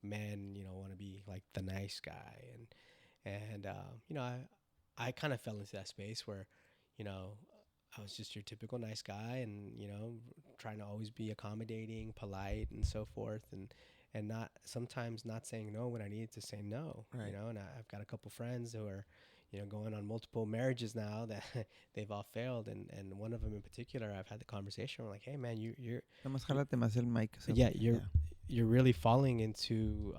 men want to be like the nice guy, and I kind of fell into that space where I was just your typical nice guy, and trying to always be accommodating, polite, and so forth, and not sometimes not saying no when I needed to say no. And I've got a couple friends who are going on multiple marriages now that they've all failed. And one of them in particular, I've had the conversation. We're like, hey man, you're really falling into,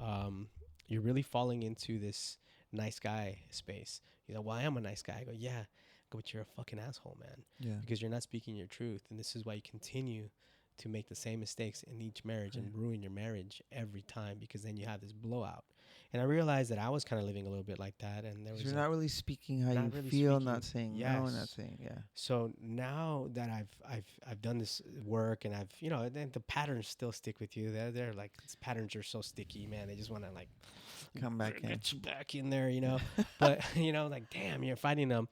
you're really falling into this nice guy space. He's like, well, I am a nice guy. I go, yeah. I go, but you're a fucking asshole, man. Yeah. Because you're not speaking your truth. And this is why you continue to make the same mistakes in each marriage and ruin your marriage every time, because then you have this blowout. And I realized that I was kind of living a little bit like that. And there was You're not really speaking how you really feel, speaking. not saying no, not Yes. saying So now that I've done this work, and I've, then the patterns still stick with you. They're like, these patterns are so sticky, man. They just want to like come back in. get you back in there, But like, damn, you're fighting them.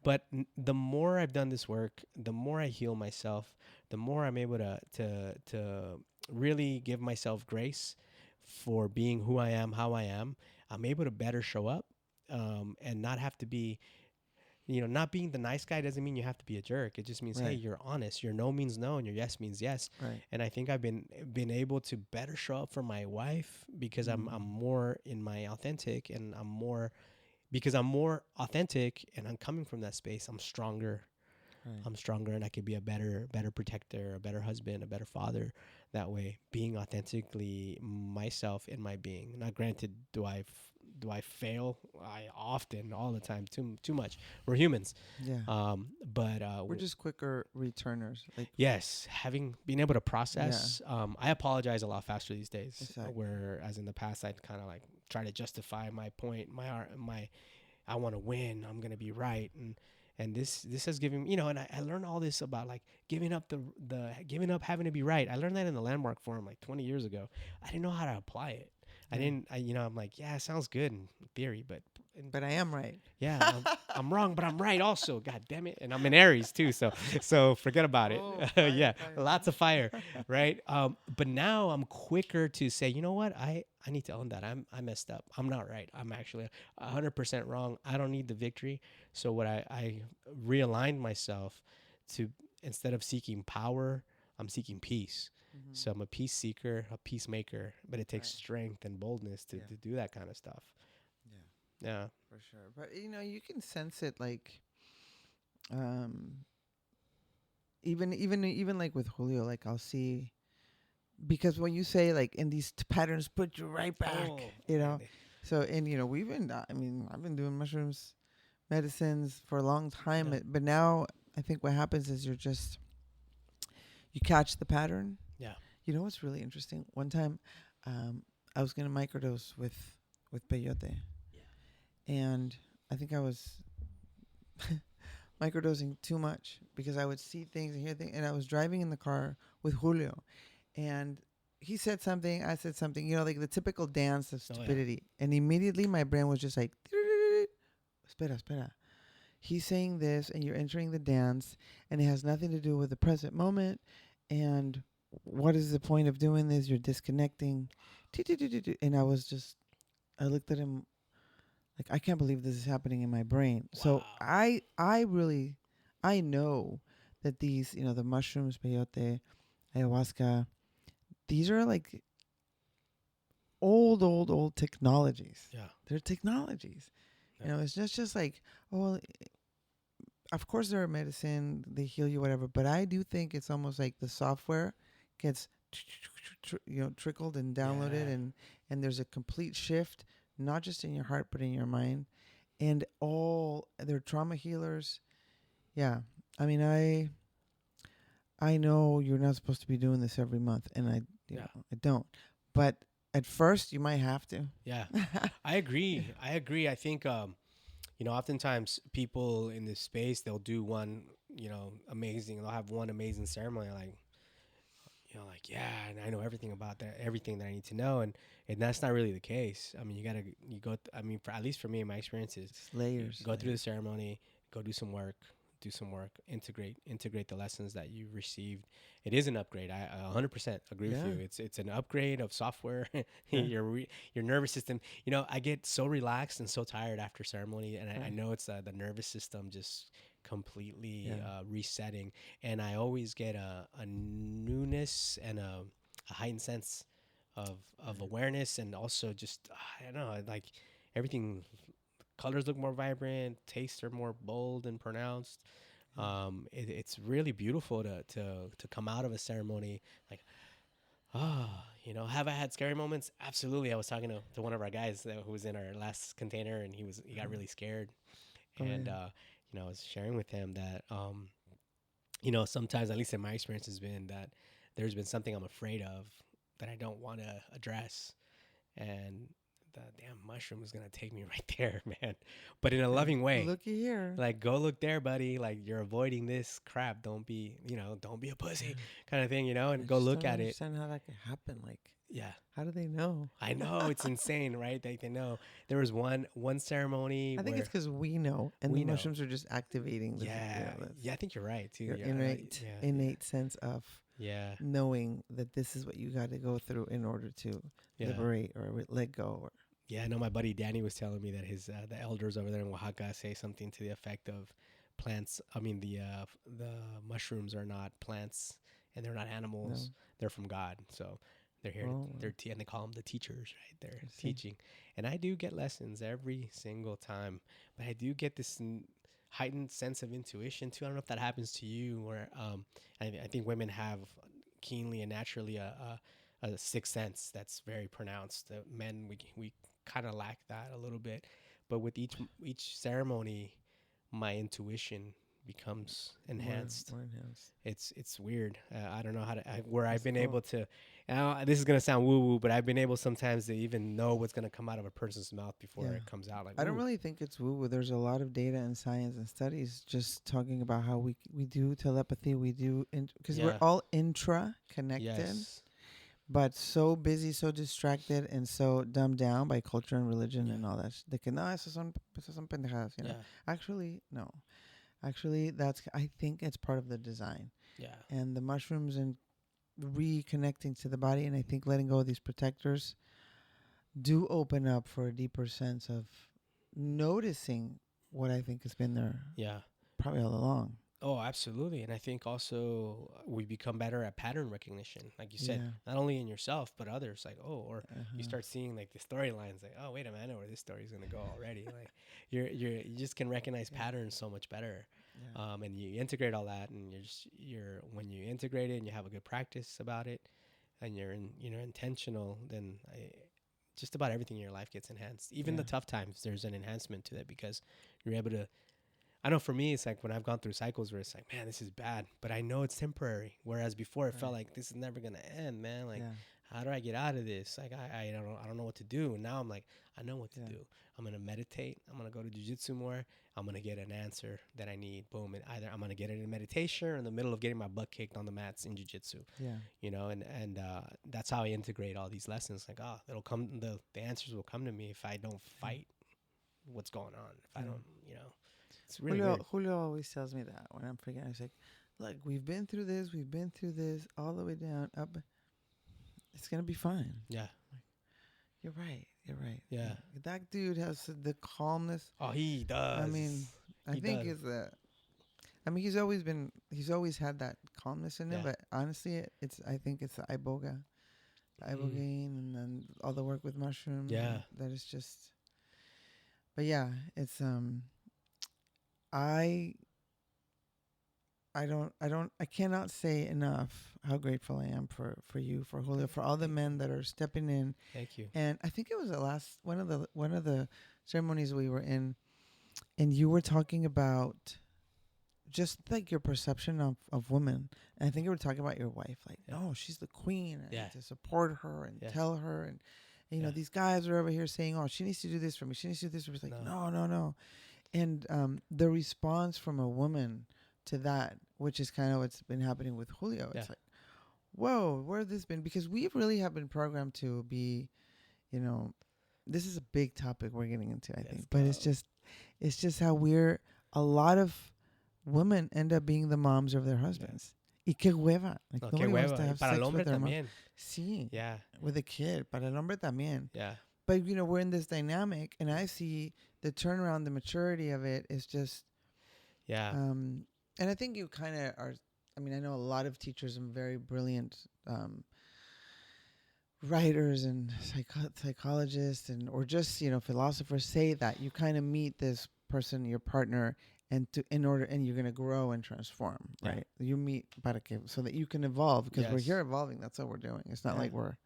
But the more I've done this work, the more I heal myself, the more I'm able to really give myself grace for being who I am, how I am. I'm able to better show up, and not have to be, not being the nice guy doesn't mean you have to be a jerk. It just means, hey, you're honest. Your no means no, and your yes means yes. Right. And I think I've been able to better show up for my wife because I'm more in my authentic, and because I'm more authentic and I'm coming from that space. I'm stronger. Right. I'm stronger, and I could be a better protector, a better husband, a better father that way, being authentically myself in my being. Now, granted, do I fail? I often, all the time, too much. We're humans. Yeah. But we're just quicker returners. Like, yes, being able to process. I apologize a lot faster these days. Exactly. Whereas in the past, I'd kind of like try to justify my point, I want to win. I'm gonna be right, and this has given me, and I learned all this about like giving up giving up having to be right. I learned that in the Landmark Forum like 20 years ago. I didn't know how to apply it. I'm like, yeah, it sounds good in theory, but I am right. Yeah, I'm wrong, but I'm right also. God damn it. And I'm in Aries too, so forget about it. Fire, yeah, fire. lots of fire, right? But now I'm quicker to say, you know what? I need to own that. I messed up. I'm not right. I'm actually 100% wrong. I don't need the victory. So what I realigned myself to, instead of seeking power, I'm seeking peace. Mm-hmm. So I'm a peace seeker, a peacemaker, but it takes strength and boldness to do that kind of stuff. Yeah, for sure. But you can sense it, like, even like with Julio, like I'll see, because when you say like, in these patterns put you right back, So, and we've been, I've been doing mushrooms, medicines for a long time, but now I think what happens is you catch the pattern. Yeah. You know what's really interesting? One time, I was gonna microdose with peyote. And I think I was microdosing too much, because I would see things and hear things. And I was driving in the car with Julio, and he said something, I said something, like the typical dance of stupidity. And immediately my brain was just like, espera. He's saying this, and you're entering the dance, and it has nothing to do with the present moment. And what is the point of doing this? You're disconnecting. And I looked at him like, I can't believe this is happening in my brain. Wow. So I know that these, the mushrooms, peyote, ayahuasca, these are like old technologies. Yeah. They're technologies. Yeah. It's just like, of course they're a medicine, they heal you, whatever. But I do think it's almost like the software gets, trickled and downloaded, and there's a complete shift, not just in your heart, but in your mind. And they're trauma healers. Yeah. I know you're not supposed to be doing this every month, and I don't. But at first you might have to. Yeah. I agree. I think, oftentimes people in this space, they'll do one, they'll have one amazing ceremony, like, and I know everything about that, everything that I need to know. And that's not really the case. At least for me, in my experiences, layers. Go through the ceremony, go do some work, integrate the lessons that you received. It is an upgrade. I 100% agree with you. It's an upgrade of software. Your nervous system. I get so relaxed and so tired after ceremony, and I know it's the nervous system just completely resetting, and I always get a newness and a heightened sense of awareness, and also just I don't know, like everything. Colors look more vibrant, tastes are more bold and pronounced. It's really beautiful to come out of a ceremony like, You know, have I had scary moments? Absolutely. I was talking to one of our guys who was in our last container, and he got really scared, Oh, and yeah. you know, I was sharing with him that you know, sometimes, at least in my experience, has been that there's been something I'm afraid of that I don't want to address, and the damn mushroom is gonna take me right there, man. But in a Like, loving way. looky here. Like, go look there, buddy. Like, you're avoiding this crap. Don't be, you know, don't be a pussy, kind of thing, you know. I And go just look don't at it. understand how that could happen. Like, Yeah, how do they know? I know it's insane, right? They know. There was one ceremony I think it's where because we know, and the we know. mushrooms are just activating the, Yeah, yeah, I think you're right too. your Yeah, innate, yeah, innate sense of yeah, knowing that this is what you got to go through in order to yeah. liberate or let go. Or Yeah, I know my buddy Danny was telling me that his the elders over there in Oaxaca say something to the effect of plants. I mean, the mushrooms are not plants and they're not no, animals. They're from God. So they're here. oh, And they call them the teachers, right? They're I see. teaching. And I do get lessons every single time, but I do get this heightened sense of intuition too. I don't know if that happens to you, where I think women have keenly and naturally a sixth sense that's very pronounced. The men, we kind of lack that a little bit, but with each ceremony, my intuition becomes enhanced. More enhanced. It's weird. I don't know how to where I've That's been cool. able to. This is gonna sound woo woo, but I've been able sometimes to even know what's gonna come out of a person's mouth before Yeah. it comes out. Like, I don't ooh, really think it's woo woo. There's a lot of data and science and studies just talking about how we do telepathy. We do because we're yeah, all intra connected, yes, but so busy, so distracted, and so dumbed down by culture and religion yeah, and all that. De que no, esos son pendejadas, you know. yeah, Actually, no. Actually, I think it's part of the design. yeah, And the mushrooms and reconnecting to the body, and I think letting go of these protectors do open up for a deeper sense of noticing what I think has been there yeah. probably all along. Oh, absolutely. And I think also we become better at pattern recognition. Like you said, Yeah. not only in yourself, but others. Like, oh, or you Uh-huh. start seeing like the storylines, like, oh, wait a minute, I know where this story's going to go already. Like you just can recognize Yeah. patterns so much better. Yeah. And you integrate all that, and when you integrate it and you have a good practice about it, and you're intentional, then just about everything in your life gets enhanced. Even the Yeah. tough times, there's an enhancement to it because you're able to. I know for me, it's like when I've gone through cycles where it's like, man, this is bad, but I know it's temporary. Whereas before, it felt Right. like this is never gonna end, man. Like, Yeah. how do I get out of this? Like, I don't know what to do. And now I'm like, I know what to Yeah. do. I'm gonna meditate. I'm gonna go to jujitsu more. I'm gonna get an answer that I need. Boom. And either I'm gonna get it in meditation or in the middle of getting my butt kicked on the mats in jujitsu. Yeah. You know, and that's how I integrate all these lessons. Like, it'll come. The answers will come to me if I don't fight what's going on. If I Yeah. don't, you know. It's really weird. Julio always tells me that when I'm freaking out. He's like, look, we've been through this, all the way down, up. It's going to be fine. Yeah. You're right. Yeah. That dude has the calmness. Oh, he does. I mean, I He think does. it's that. I mean, he's always had that calmness in him. Yeah. But honestly, I think it's the iboga, ibogaine, and then all the work with mushrooms. Yeah. That is just. But yeah, it's I I cannot say enough how grateful I am for you, for Julio, for all the men that are stepping in. Thank you. And I think it was the last one of the ceremonies we were in, and you were talking about just like your perception of women. And I think you were talking about your wife, like, Yeah. no, she's the queen, and Yeah. to support her and Yeah. tell her, and you know, Yeah. these guys are over here saying, oh, she needs to do this for me, she needs to do this for me. It's like, no. And the response from a woman to that, which is kind of what's been happening with Julio, it's like, whoa, where has this been? Because we really have been programmed to be, you know, this is a big topic we're getting into, I think. But it's just how a lot of women end up being the moms of their husbands. Y que hueva. Like, Que nobody wants hueva. to have Para el sex hombre with their mom. también. Sí. Yeah. With a kid. Para el hombre también. Yeah. But, you know, we're in this dynamic, and I see the turnaround, the maturity of it is just. Yeah. And I think you kind of are. I mean, I know a lot of teachers and very brilliant writers and psychologists or just, you know, philosophers say that you kind of meet this person, your partner, and you're gonna grow and transform, right? You meet so that you can evolve, because we're here evolving. That's what we're doing. It's not like we're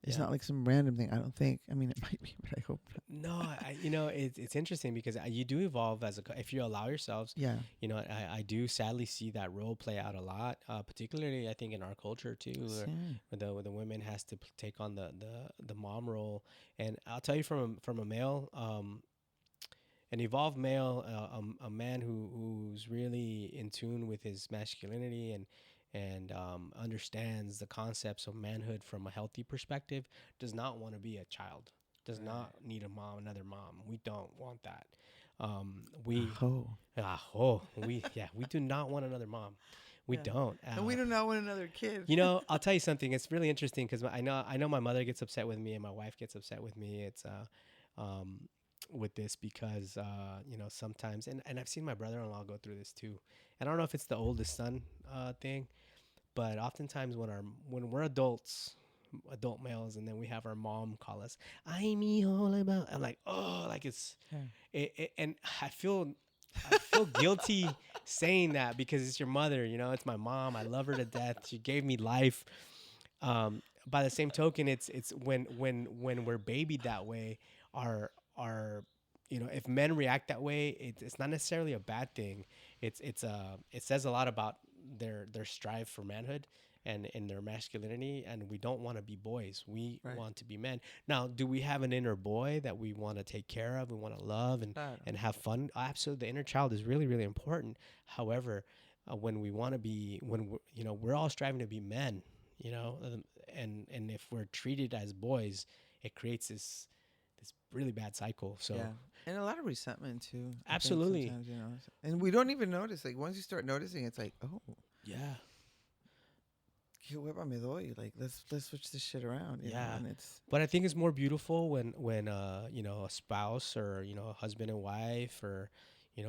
It's Yeah. not like some random thing. I don't think. I mean, it might be, but I hope not. No, it's interesting because you do evolve if you allow yourselves. Yeah. I do sadly see that role play out a lot, particularly I think in our culture too, Same. where the women has to take on the mom role. And I'll tell you from a male, an evolved male, a man who's really in tune with his masculinity and understands the concepts of manhood from a healthy perspective, does not want to be a child, does not need another mom. We don't want that. We Oh. we do not want another mom. We Yeah. don't. And we do not want another kid. I'll tell you something. It's really interesting because I know my mother gets upset with me and my wife gets upset with me. It's with this because sometimes, and I've seen my brother-in-law go through this too. And I don't know if it's the oldest son thing, but oftentimes when we're adults, adult males, and then we have our mom call us, "Ay, mijo," I'm like, oh, like it's and I feel guilty saying that because it's your mother, it's my mom. I love her to death. She gave me life. By the same token, it's when we're babied that way, our if men react that way, it's not necessarily a bad thing. It says a lot about their strive for manhood and their masculinity, and we don't want to be boys. We want to be men. Now, do we have an inner boy that we want to take care of, we want to love and have fun? Absolutely, the inner child is really, really important. However, when we want to be, we're all striving to be men, and if we're treated as boys, it creates this really bad cycle. So and a lot of resentment too. Absolutely. And we don't even notice. Like once you start noticing, it's like, oh, yeah. Like let's switch this shit around. And but I think it's more beautiful when a spouse or a husband and wife or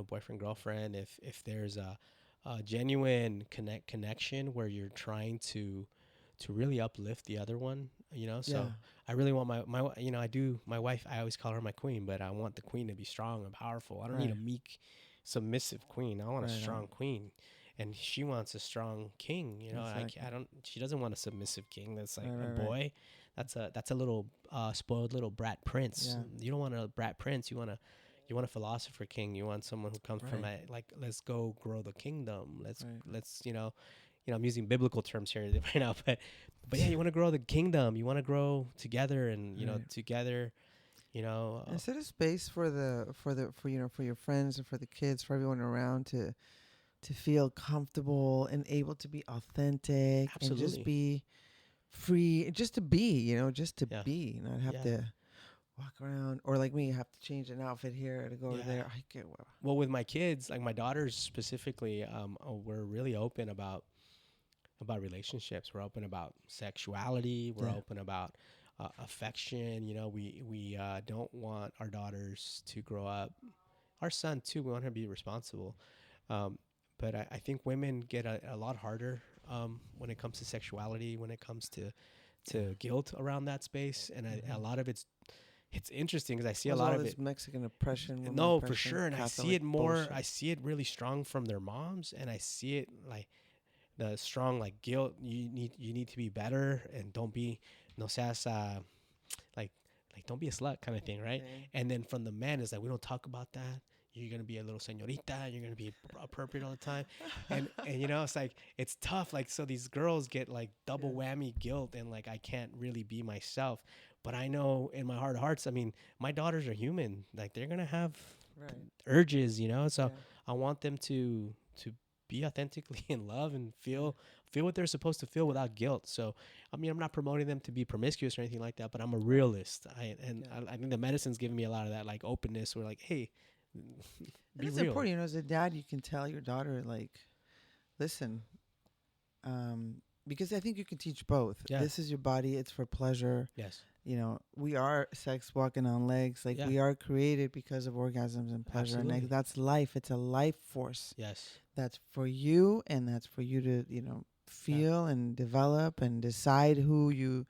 boyfriend girlfriend, if there's a genuine connection where you're trying to really uplift the other one, so I really want my wife, I always call her my queen, but I want the queen to be strong and powerful. I don't need a meek, submissive queen. I want a strong queen. And she wants a strong king, Exactly. She doesn't want a submissive king that's like a boy. Right. That's a little spoiled little brat prince. Yeah. You don't want a brat prince. You want a philosopher king. You want someone who comes from let's go grow the kingdom. Let's I'm using biblical terms here right now, but yeah, you want to grow the kingdom. You want to grow together and together. Instead of space for your friends and for the kids, for everyone around to feel comfortable and able to be authentic. Absolutely. And just be free, just to be, be, not have to walk around or like me, have to change an outfit here to go there. I get well with my kids, like my daughters specifically, we're really open about relationships. We're open about sexuality. We're open about affection. We don't want our daughters to grow up. Our son too. We want him to be responsible. But I think women get a lot harder when it comes to sexuality, when it comes to guilt around that space. And a lot of it's interesting because I see a lot of it. Mexican oppression. No, for sure. And Catholic I see it more. Bullshit. I see it really strong from their moms. And I see it like the strong like guilt. You need to be better and don't be, no seas, like don't be a slut kind of thing, right? Okay. And then from the men, it's like, we don't talk about that. You're going to be a little señorita. You're going to be appropriate all the time. And it's like, it's tough. Like, so these girls get like double whammy guilt and like, I can't really be myself. But I know in my heart of hearts, I mean, my daughters are human. Like they're going to have urges, so I want them to be authentically in love and feel what they're supposed to feel without guilt. So, I mean, I'm not promoting them to be promiscuous or anything like that, but I'm a realist. I think the medicine's giving me a lot of that like openness. We're like, hey, it's real. Important, as a dad, you can tell your daughter, like, listen, because I think you can teach both. Yeah. This is your body; it's for pleasure. Yes. We are sex walking on legs. Like we are created because of orgasms and pleasure, Absolutely. And like, that's life. It's a life force. Yes. That's for you, and that's for you to feel and develop and decide who you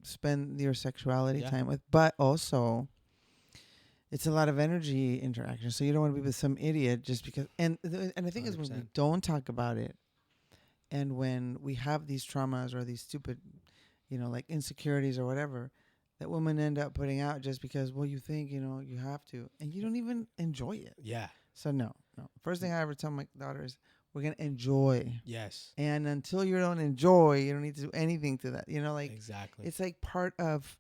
spend your sexuality time with, but also. It's a lot of energy interaction, so you don't want to be with some idiot just because. And the thing 100%. Is, when we don't talk about it, and when we have these traumas or these stupid, like insecurities or whatever that women end up putting out just because, well, you think, you have to, and you don't even enjoy it. Yeah. So no. First thing I ever tell my daughter is we're going to enjoy. Yes. And until you don't enjoy, you don't need to do anything to that. Exactly. It's like part of,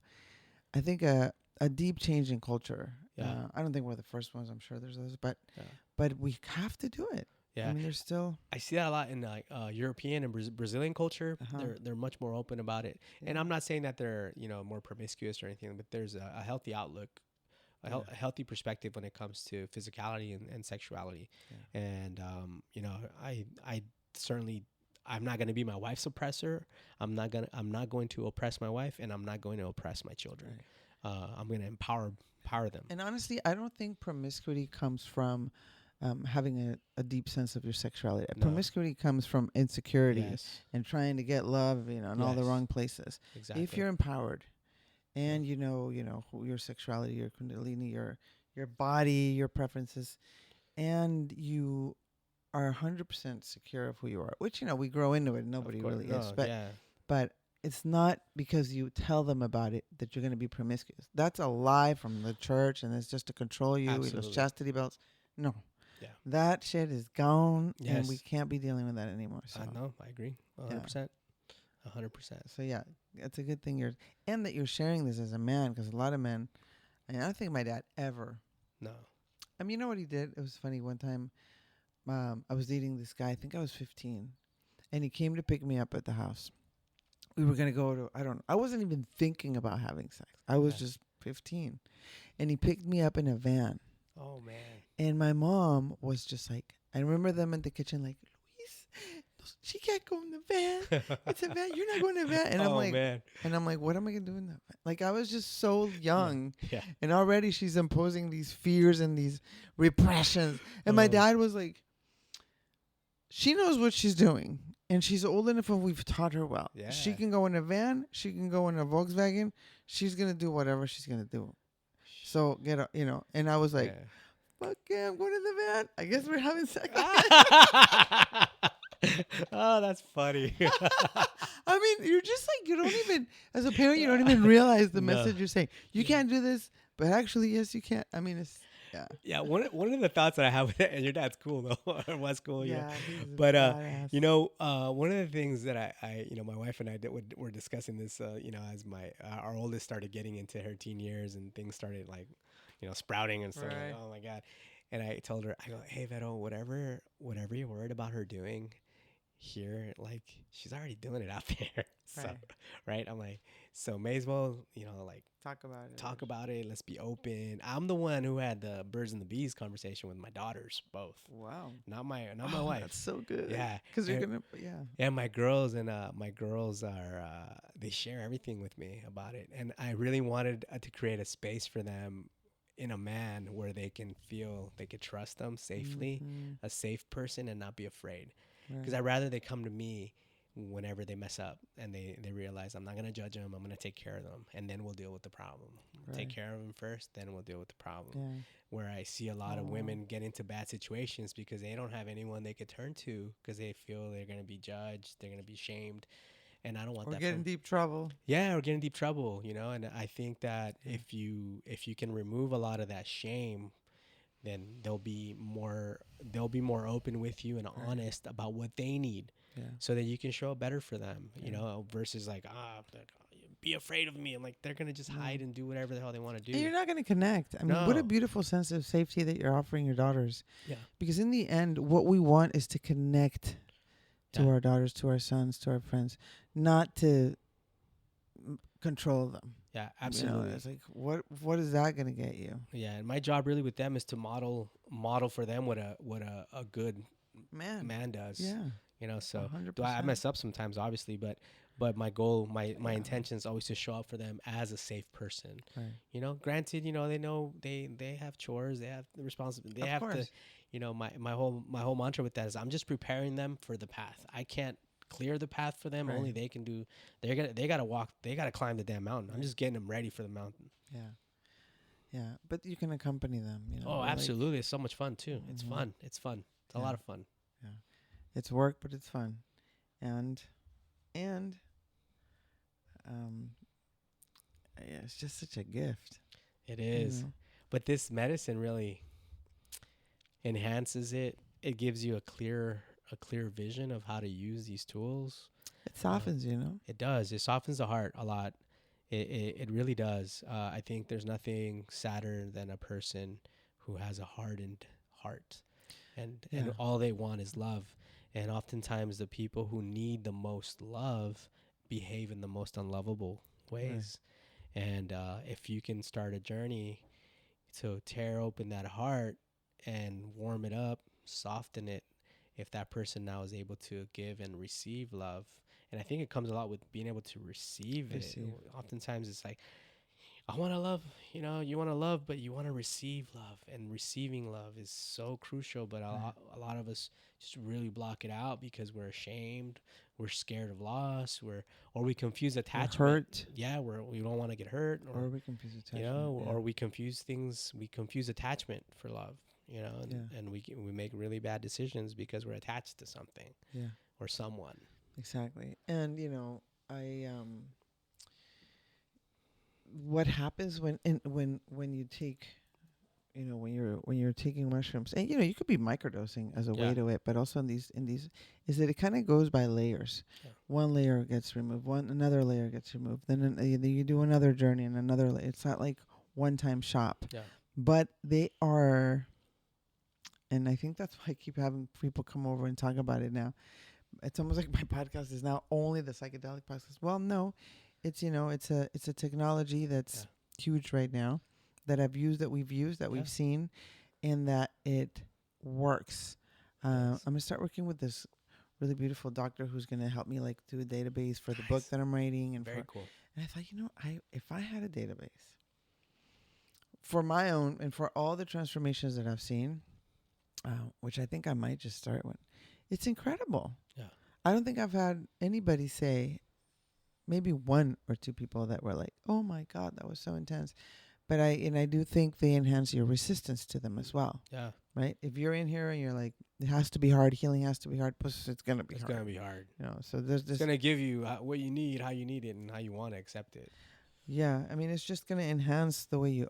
I think, a deep change in culture. Yeah. I don't think we're the first ones. I'm sure there's others, but Yeah. but we have to do it. Yeah. I mean, there's still. I see that a lot in like European and Brazilian culture. Uh-huh. They're much more open about it. Yeah. And I'm not saying that they're more promiscuous or anything, but there's a healthy outlook, a healthy perspective when it comes to physicality and sexuality. Yeah. And I certainly, I'm not going to be my wife's oppressor. I'm not going to oppress my wife, and I'm not going to oppress my children. Right. I'm going to empower them. And honestly, I don't think promiscuity comes from having a deep sense of your sexuality. No. Promiscuity comes from insecurity and trying to get love, in all the wrong places. Exactly. If you're empowered and you know your sexuality, your kundalini, your body, your preferences, and you are 100% secure of who you are, which we grow into it. Nobody really is, but it's not because you tell them about it that you're going to be promiscuous. That's a lie from the church, and it's just to control you. Those chastity belts. No. Yeah. That shit is gone, and we can't be dealing with that anymore. So. No, I agree. 100%. 100%. So, yeah, it's a good thing and that you're sharing this as a man, because a lot of men, I don't think my dad ever. No. You know what he did? It was funny. One time, I was dating this guy. I think I was 15, and he came to pick me up at the house. We were going to go to, I wasn't even thinking about having sex. I was just 15. And he picked me up in a van. Oh, man. And my mom was just like, I remember them in the kitchen like, Luis, she can't go in the van. It's a van. You're not going in the van. And I'm like, what am I going to do in the van? Like, I was just so young. Yeah. And already she's imposing these fears and these repressions. And my dad was like, she knows what she's doing. And she's old enough and we've taught her well. Yeah. She can go in a van. She can go in a Volkswagen. She's going to do whatever she's going to do. So, and I was like, fuck yeah, I'm going in the van. I guess we're having sex. Oh, that's funny. I mean, you're just like, you don't even, as a parent, you don't even realize the message you're saying. You can't do this, but actually, yes, you can. I mean, it's, yeah. One of the thoughts that I have with it, and your dad's cool though, or was cool, yeah. But one of the things that I my wife and I were discussing this, as our oldest started getting into her teen years and things started like, sprouting and stuff. Right. Like, oh my God! And I told her, I go, hey Vero, whatever you're worried about her doing here, like she's already doing it out there. So, right? I'm like, so may as well, like talk about it. Let's be open. I'm the one who had the birds and the bees conversation with my daughters, both. Wow. Not my wife. That's so good. Yeah. Because you're gonna, Yeah, my girls are they share everything with me about it, and I really wanted to create a space for them in a man where they can feel they could trust them safely, a safe person, and not be afraid. Because I'd rather they come to me whenever they mess up and they realize I'm not going to judge them. I'm going to take care of them, and then we'll deal with the problem. Take care of them first, then we'll deal with the problem. Yeah. Where I see a lot of women get into bad situations because they don't have anyone they could turn to because they feel they're going to be judged, they're going to be shamed. And I don't want that. Or get in deep trouble. Yeah, or get in deep trouble, and I think that if you can remove a lot of that shame, then they'll be more open with you and honest about what they need, so that you can show up better for them, versus like, be afraid of me. I'm like, they're gonna just hide and do whatever the hell they want to do. And you're not gonna connect. I mean, what a beautiful sense of safety that you're offering your daughters. Yeah. Because in the end, what we want is to connect to our daughters, to our sons, to our friends, not to control them. Yeah, absolutely. It's like, what is that going to get you? Yeah, and my job really with them is to model for them what a good man does. Yeah. So I mess up sometimes, obviously, but my goal, my intention is always to show up for them as a safe person. Right. Granted, they know they have chores, they have the responsibility, they have to. My whole mantra with that is I'm just preparing them for the path. I can't clear the path for them. Only they can do. They gotta walk. They gotta climb the damn mountain. I'm just getting them ready for the mountain. Yeah. But you can accompany them. Oh, absolutely! It's so much fun too. It's fun. It's a lot of fun. Yeah. It's work, but it's fun, and um, yeah, it's just such a gift. It You is. know, But this medicine really enhances it. It gives you a clear vision of how to use these tools. it softens. You know. It does. It softens the heart a lot. It really does. I think there's nothing sadder than a person who has a hardened heart, and all they want is love. And oftentimes, the people who need the most love behave in the most unlovable ways. Right. And if you can start a journey to tear open that heart and warm it up, soften it, if that person now is able to give and receive love. And I think it comes a lot with being able to receive it. Oftentimes it's like, I want to love, you want to love, but you want to receive love. And receiving love is so crucial. But a lot of us just really block it out because we're ashamed. We're scared of loss. Or we confuse attachment. We're hurt. Yeah, we don't want to get hurt. Or we confuse attachment. Or we confuse things. We confuse attachment for love. And we make really bad decisions because we're attached to something. Yeah. Or someone. Exactly. And what happens when you take, when you're taking mushrooms, and you could be microdosing as a way to it, but also in these is that it kind of goes by layers. Yeah. One layer gets removed, another layer gets removed, then you do another journey and another layer. It's not like one-time shop. Yeah. But they are, and I think that's why I keep having people come over and talk about it now. It's almost like my podcast is now only the psychedelic podcast. Well, no, it's it's a technology that's huge right now that we've used, we've seen, and that it works. I'm gonna start working with this really beautiful doctor who's gonna help me do a database for the book that I'm writing, and very cool. And I thought, if I had a database for my own and for all the transformations that I've seen, which I think I might just start with. It's incredible. Yeah. I don't think I've had anybody say, maybe one or two people that were like, "Oh my God, that was so intense." But I do think they enhance your resistance to them as well. Yeah. Right? If you're in here and you're like, it has to be hard, healing has to be hard, it's going to be hard. It's going to be hard. So there's this. It's going to give you what you need, how you need it, and how you want to accept it. Yeah. I mean, it's just going to enhance the way you.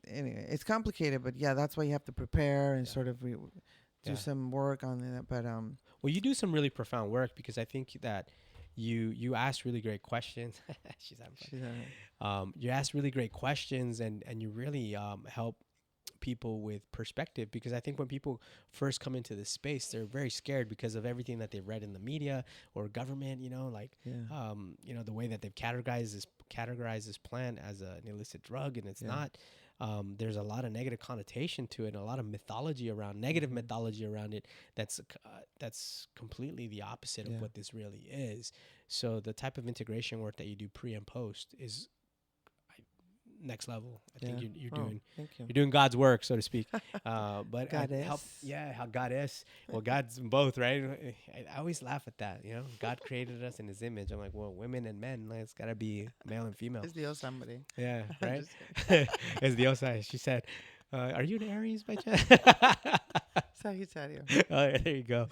Anyway, it's complicated, but that's why you have to prepare and sort of do some work on that. But well, you do some really profound work because I think that you ask really great questions. She's having fun. You ask really great questions and you really help people with perspective, because I think when people first come into this space, they're very scared because of everything that they've read in the media or government, the way that they've categorized this plant as an illicit drug, and it's not. There's a lot of negative connotation to it, and a lot of mythology around it. That's completely the opposite of what this really is. So the type of integration work that you do pre and post is next level. I think you're doing God's work, so to speak. But Goddess. Well, God's both, right? I always laugh at that. God created us in His image. I'm like, well, women and men, it's gotta be male and female. It's Dios somebody. Yeah, right. It's Dios. She said, "Are you an Aries by chance?" Sagittario. Oh, there you go.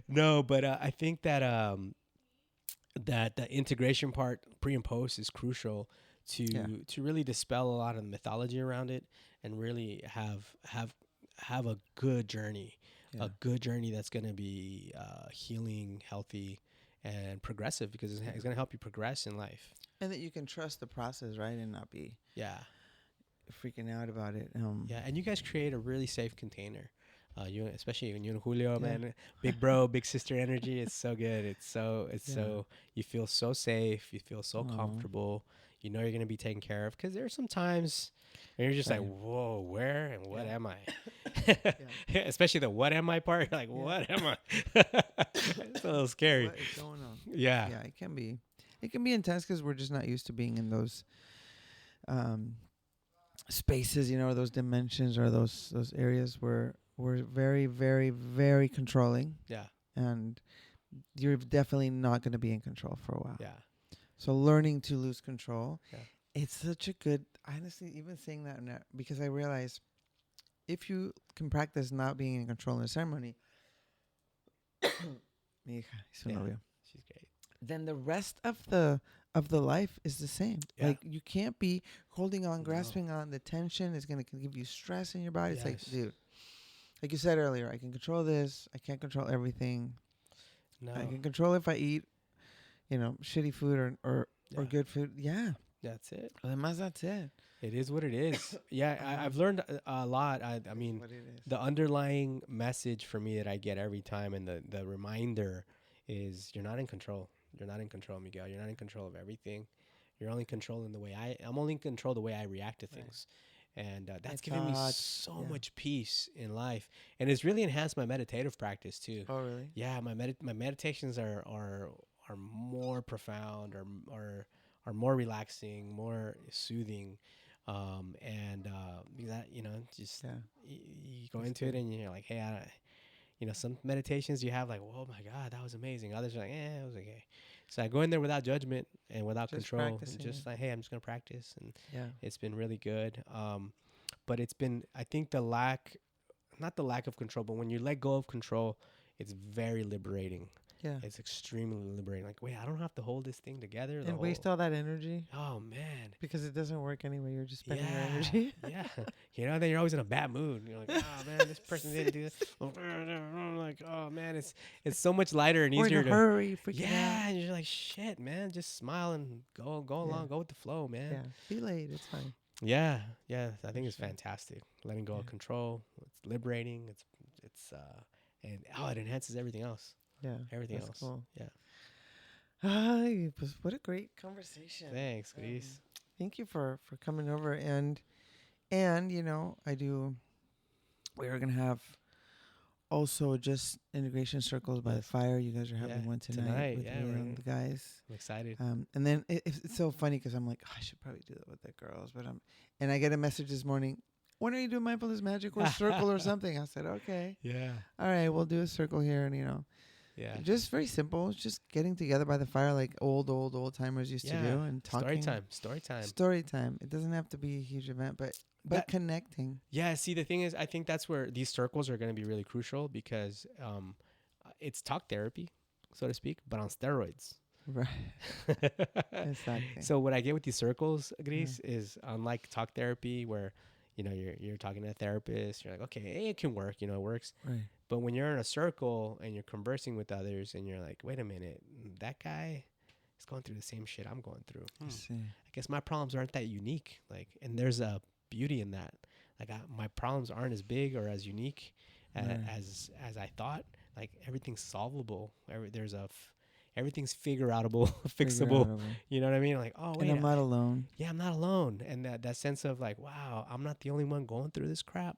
No, but I think that that the integration part, pre and post, is crucial to really dispel a lot of the mythology around it and really have a good journey, a good journey that's going to be healing, healthy, and progressive, because it's going to help you progress in life. And that you can trust the process, right, and not be freaking out about it. And you guys create a really safe container. Especially when you and Julio, man, big bro, big sister energy. It's so good. It's so you feel so safe. You feel so comfortable. You're going to be taken care of, because there are some times and you're just like, whoa, where and what am I? Especially the what am I part. You're like, what am I? It's a little scary. What is going on? Yeah. Yeah, it can be intense because we're just not used to being in those spaces, those dimensions or those areas where we're very, very, very controlling. Yeah. And you're definitely not going to be in control for a while. Yeah. So learning to lose control, it's such a good, honestly, even saying that now, because I realize if you can practice not being in control in a ceremony, mi hija, su novio. She's great. then the rest of the life is the same. Yeah. Like you can't be holding on, No. grasping on. The tension is going to give you stress in your body. It's like, Yes. dude, like you said earlier, I can control this. I can't control everything. No. I can control if I eat, shitty food or Yeah. good food. Yeah. That's it. Además, that's it. It is what it is. Yeah, I've learned a lot. I mean, What it is. the underlying message for me that I get every time, and the reminder is, you're not in control. You're not in control, Miguel. You're not in control of everything. You're only controlling the way I'm only in control the way I react to things. And that's given me so much peace in life, and it's really enhanced my meditative practice too. Oh, really? Yeah, my meditations are more profound, or are more relaxing, more soothing, and that just you go into it and you're like, hey, some meditations you have like, oh my God, that was amazing. Others are like, it was okay. So I go in there without judgment and without control, and just like, hey, I'm just gonna practice, and it's been really good. But it's been, I think, not the lack of control, but when you let go of control, it's very liberating. Yeah. It's extremely liberating. Like, wait, I don't have to hold this thing together. And waste all that energy. Oh, man. Because it doesn't work anyway. You're just spending your energy. Yeah. Then you're always in a bad mood. You're like, oh, man, this person didn't do this. I'm like, oh, man, it's so much lighter and easier to hurry, freaking out. And you're like, shit, man, just smile and go along, go with the flow, man. Yeah. Be late. It's fine. Yeah. I think it's fantastic. Letting go of control. It's liberating. And it enhances everything else. Yeah. Everything else. Cool. Yeah. What a great conversation. Thanks, Gris. Thank you for coming over. And we are going to have also just integration circles by the fire. You guys are having one tonight with the guys. I'm excited. And then it's so funny because I'm like, I should probably do that with the girls. And I get a message this morning. When are you doing mindfulness magic or circle or something? I said, okay. Yeah. All right, we'll do a circle here. And, yeah, just very simple. It's just getting together by the fire like old timers used to do, and talking. Story time. It doesn't have to be a huge event, but connecting. Yeah, see, the thing is, I think that's where these circles are going to be really crucial, because it's talk therapy, so to speak, but on steroids. Right. Exactly. So what I get with these circles, Gris, is unlike talk therapy where, you're talking to a therapist, you're like, okay, it can work, it works. Right. But when you're in a circle and you're conversing with others and you're like, wait a minute, that guy is going through the same shit I'm going through. I guess my problems aren't that unique. And there's a beauty in that. My problems aren't as big or as unique as I thought. Everything's solvable. Everything's figureoutable, fixable. You know what I mean? Oh, wait. And I'm not alone. Yeah, I'm not alone. And that sense of wow, I'm not the only one going through this crap.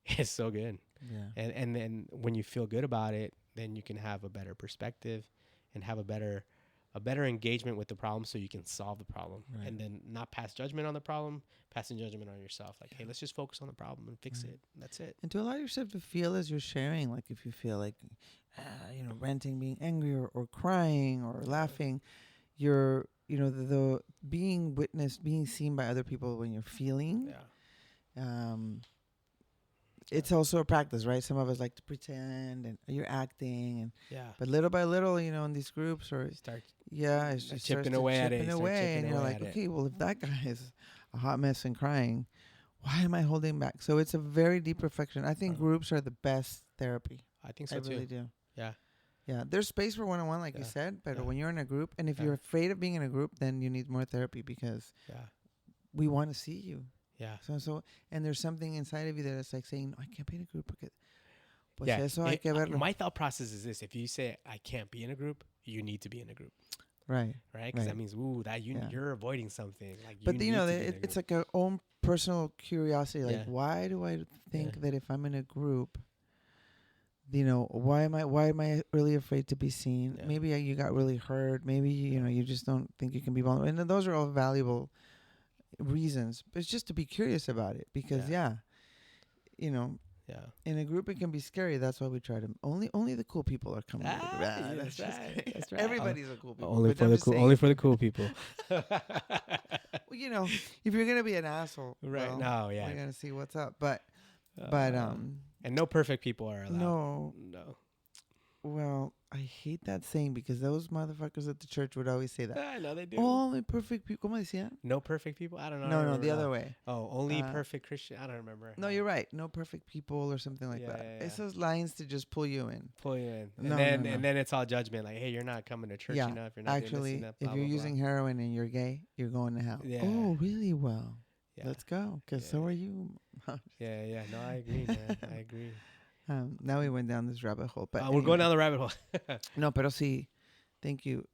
It's so good. Yeah. And then when you feel good about it, then you can have a better perspective and have a better engagement with the problem, so you can solve the problem. Right. And then not pass judgment on the problem, passing judgment on yourself. Hey, let's just focus on the problem and fix it. That's it. And to allow yourself to feel as you're sharing, if you feel ranting, being angry or crying or laughing, you're, the being witnessed, being seen by other people when you're feeling. Yeah. It's also a practice, right? Some of us like to pretend, and you're acting, but little by little, in these groups, or it's just chipping away at it, and you're like, okay, well, if that guy is a hot mess and crying, why am I holding back? So it's a very deep reflection. I think groups are the best therapy. I think so too. I really do. Yeah. Yeah, there's space for one-on-one, like you said, but when you're in a group, and if you're afraid of being in a group, then you need more therapy, because we want to see you. Yeah. So, and there's something inside of you that's saying, no, I can't be in a group. Eso hay que verlo. My thought process is this: if you say I can't be in a group, you need to be in a group. Right. Right. Because that means, you're avoiding something. But it's like our own personal curiosity. Why do I think that if I'm in a group, why am I really afraid to be seen? Yeah. Maybe you got really hurt. Maybe you just don't think you can be vulnerable. And those are all valuable reasons, but it's just to be curious about it, because in a group it can be scary. That's why we try to only the cool people are coming. That's right. Everybody's a cool people. Only for the cool people. Well, if you're gonna be an asshole, right? We're gonna see what's up. But and no perfect people are allowed. No. Well, I hate that saying because those motherfuckers at the church would always say that. I know they do. Only perfect people. ¿Cómo decían? No perfect people. I don't know. I No, don't no, remember the now. other way. Oh, only Uh, perfect Christian. I don't remember. No, you're right. No perfect people or something like Yeah, that. yeah, It's yeah. those lines to just pull you in. Pull you in, No, and no. then it's all judgment. Like, hey, you're not coming to church Yeah, enough. You're not doing this actually, enough. if Blah you're blah using heroin and you're gay, you're going to hell. Yeah. Oh, really? Well, blah. let's go. Because Yeah. so are you. Yeah, yeah. No, I agree, man. I agree. Now we went down this rabbit hole. But We're going anyway. down the rabbit hole. No, pero sí. Thank you.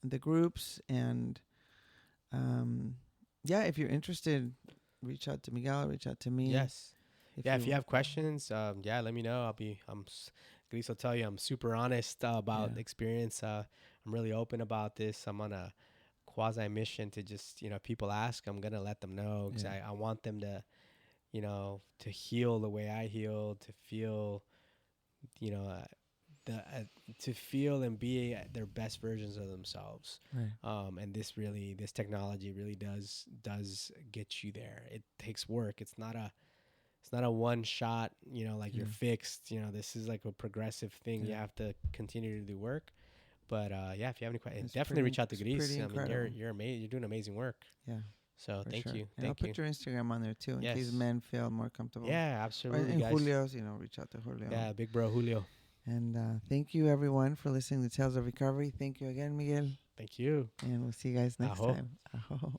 The groups and yeah, if you're interested, reach out to Miguel, reach out to me. Yes. If you have questions, yeah, let me know. Gris will tell you I'm super honest about the experience. I'm really open about this. I'm on a quasi mission to just, people ask, I'm going to let them know because I want them to, to heal the way I heal, to feel, to feel and be their best versions of themselves. Right. And this technology really does get you there. It takes work. It's not a one shot, like you're fixed. This is like a progressive thing. You have to continue to do work. But yeah, if you have any questions, definitely reach out to Gris. I mean, you're amazing. You're doing amazing work. Yeah. So thank you. And I'll put your Instagram on there too in case men feel more comfortable. Yeah, absolutely. And guys. Julio's, reach out to Julio. Yeah, big bro Julio. And thank you everyone for listening to Tales of Recovery. Thank you again, Miguel. Thank you. And we'll see you guys next time. Aho.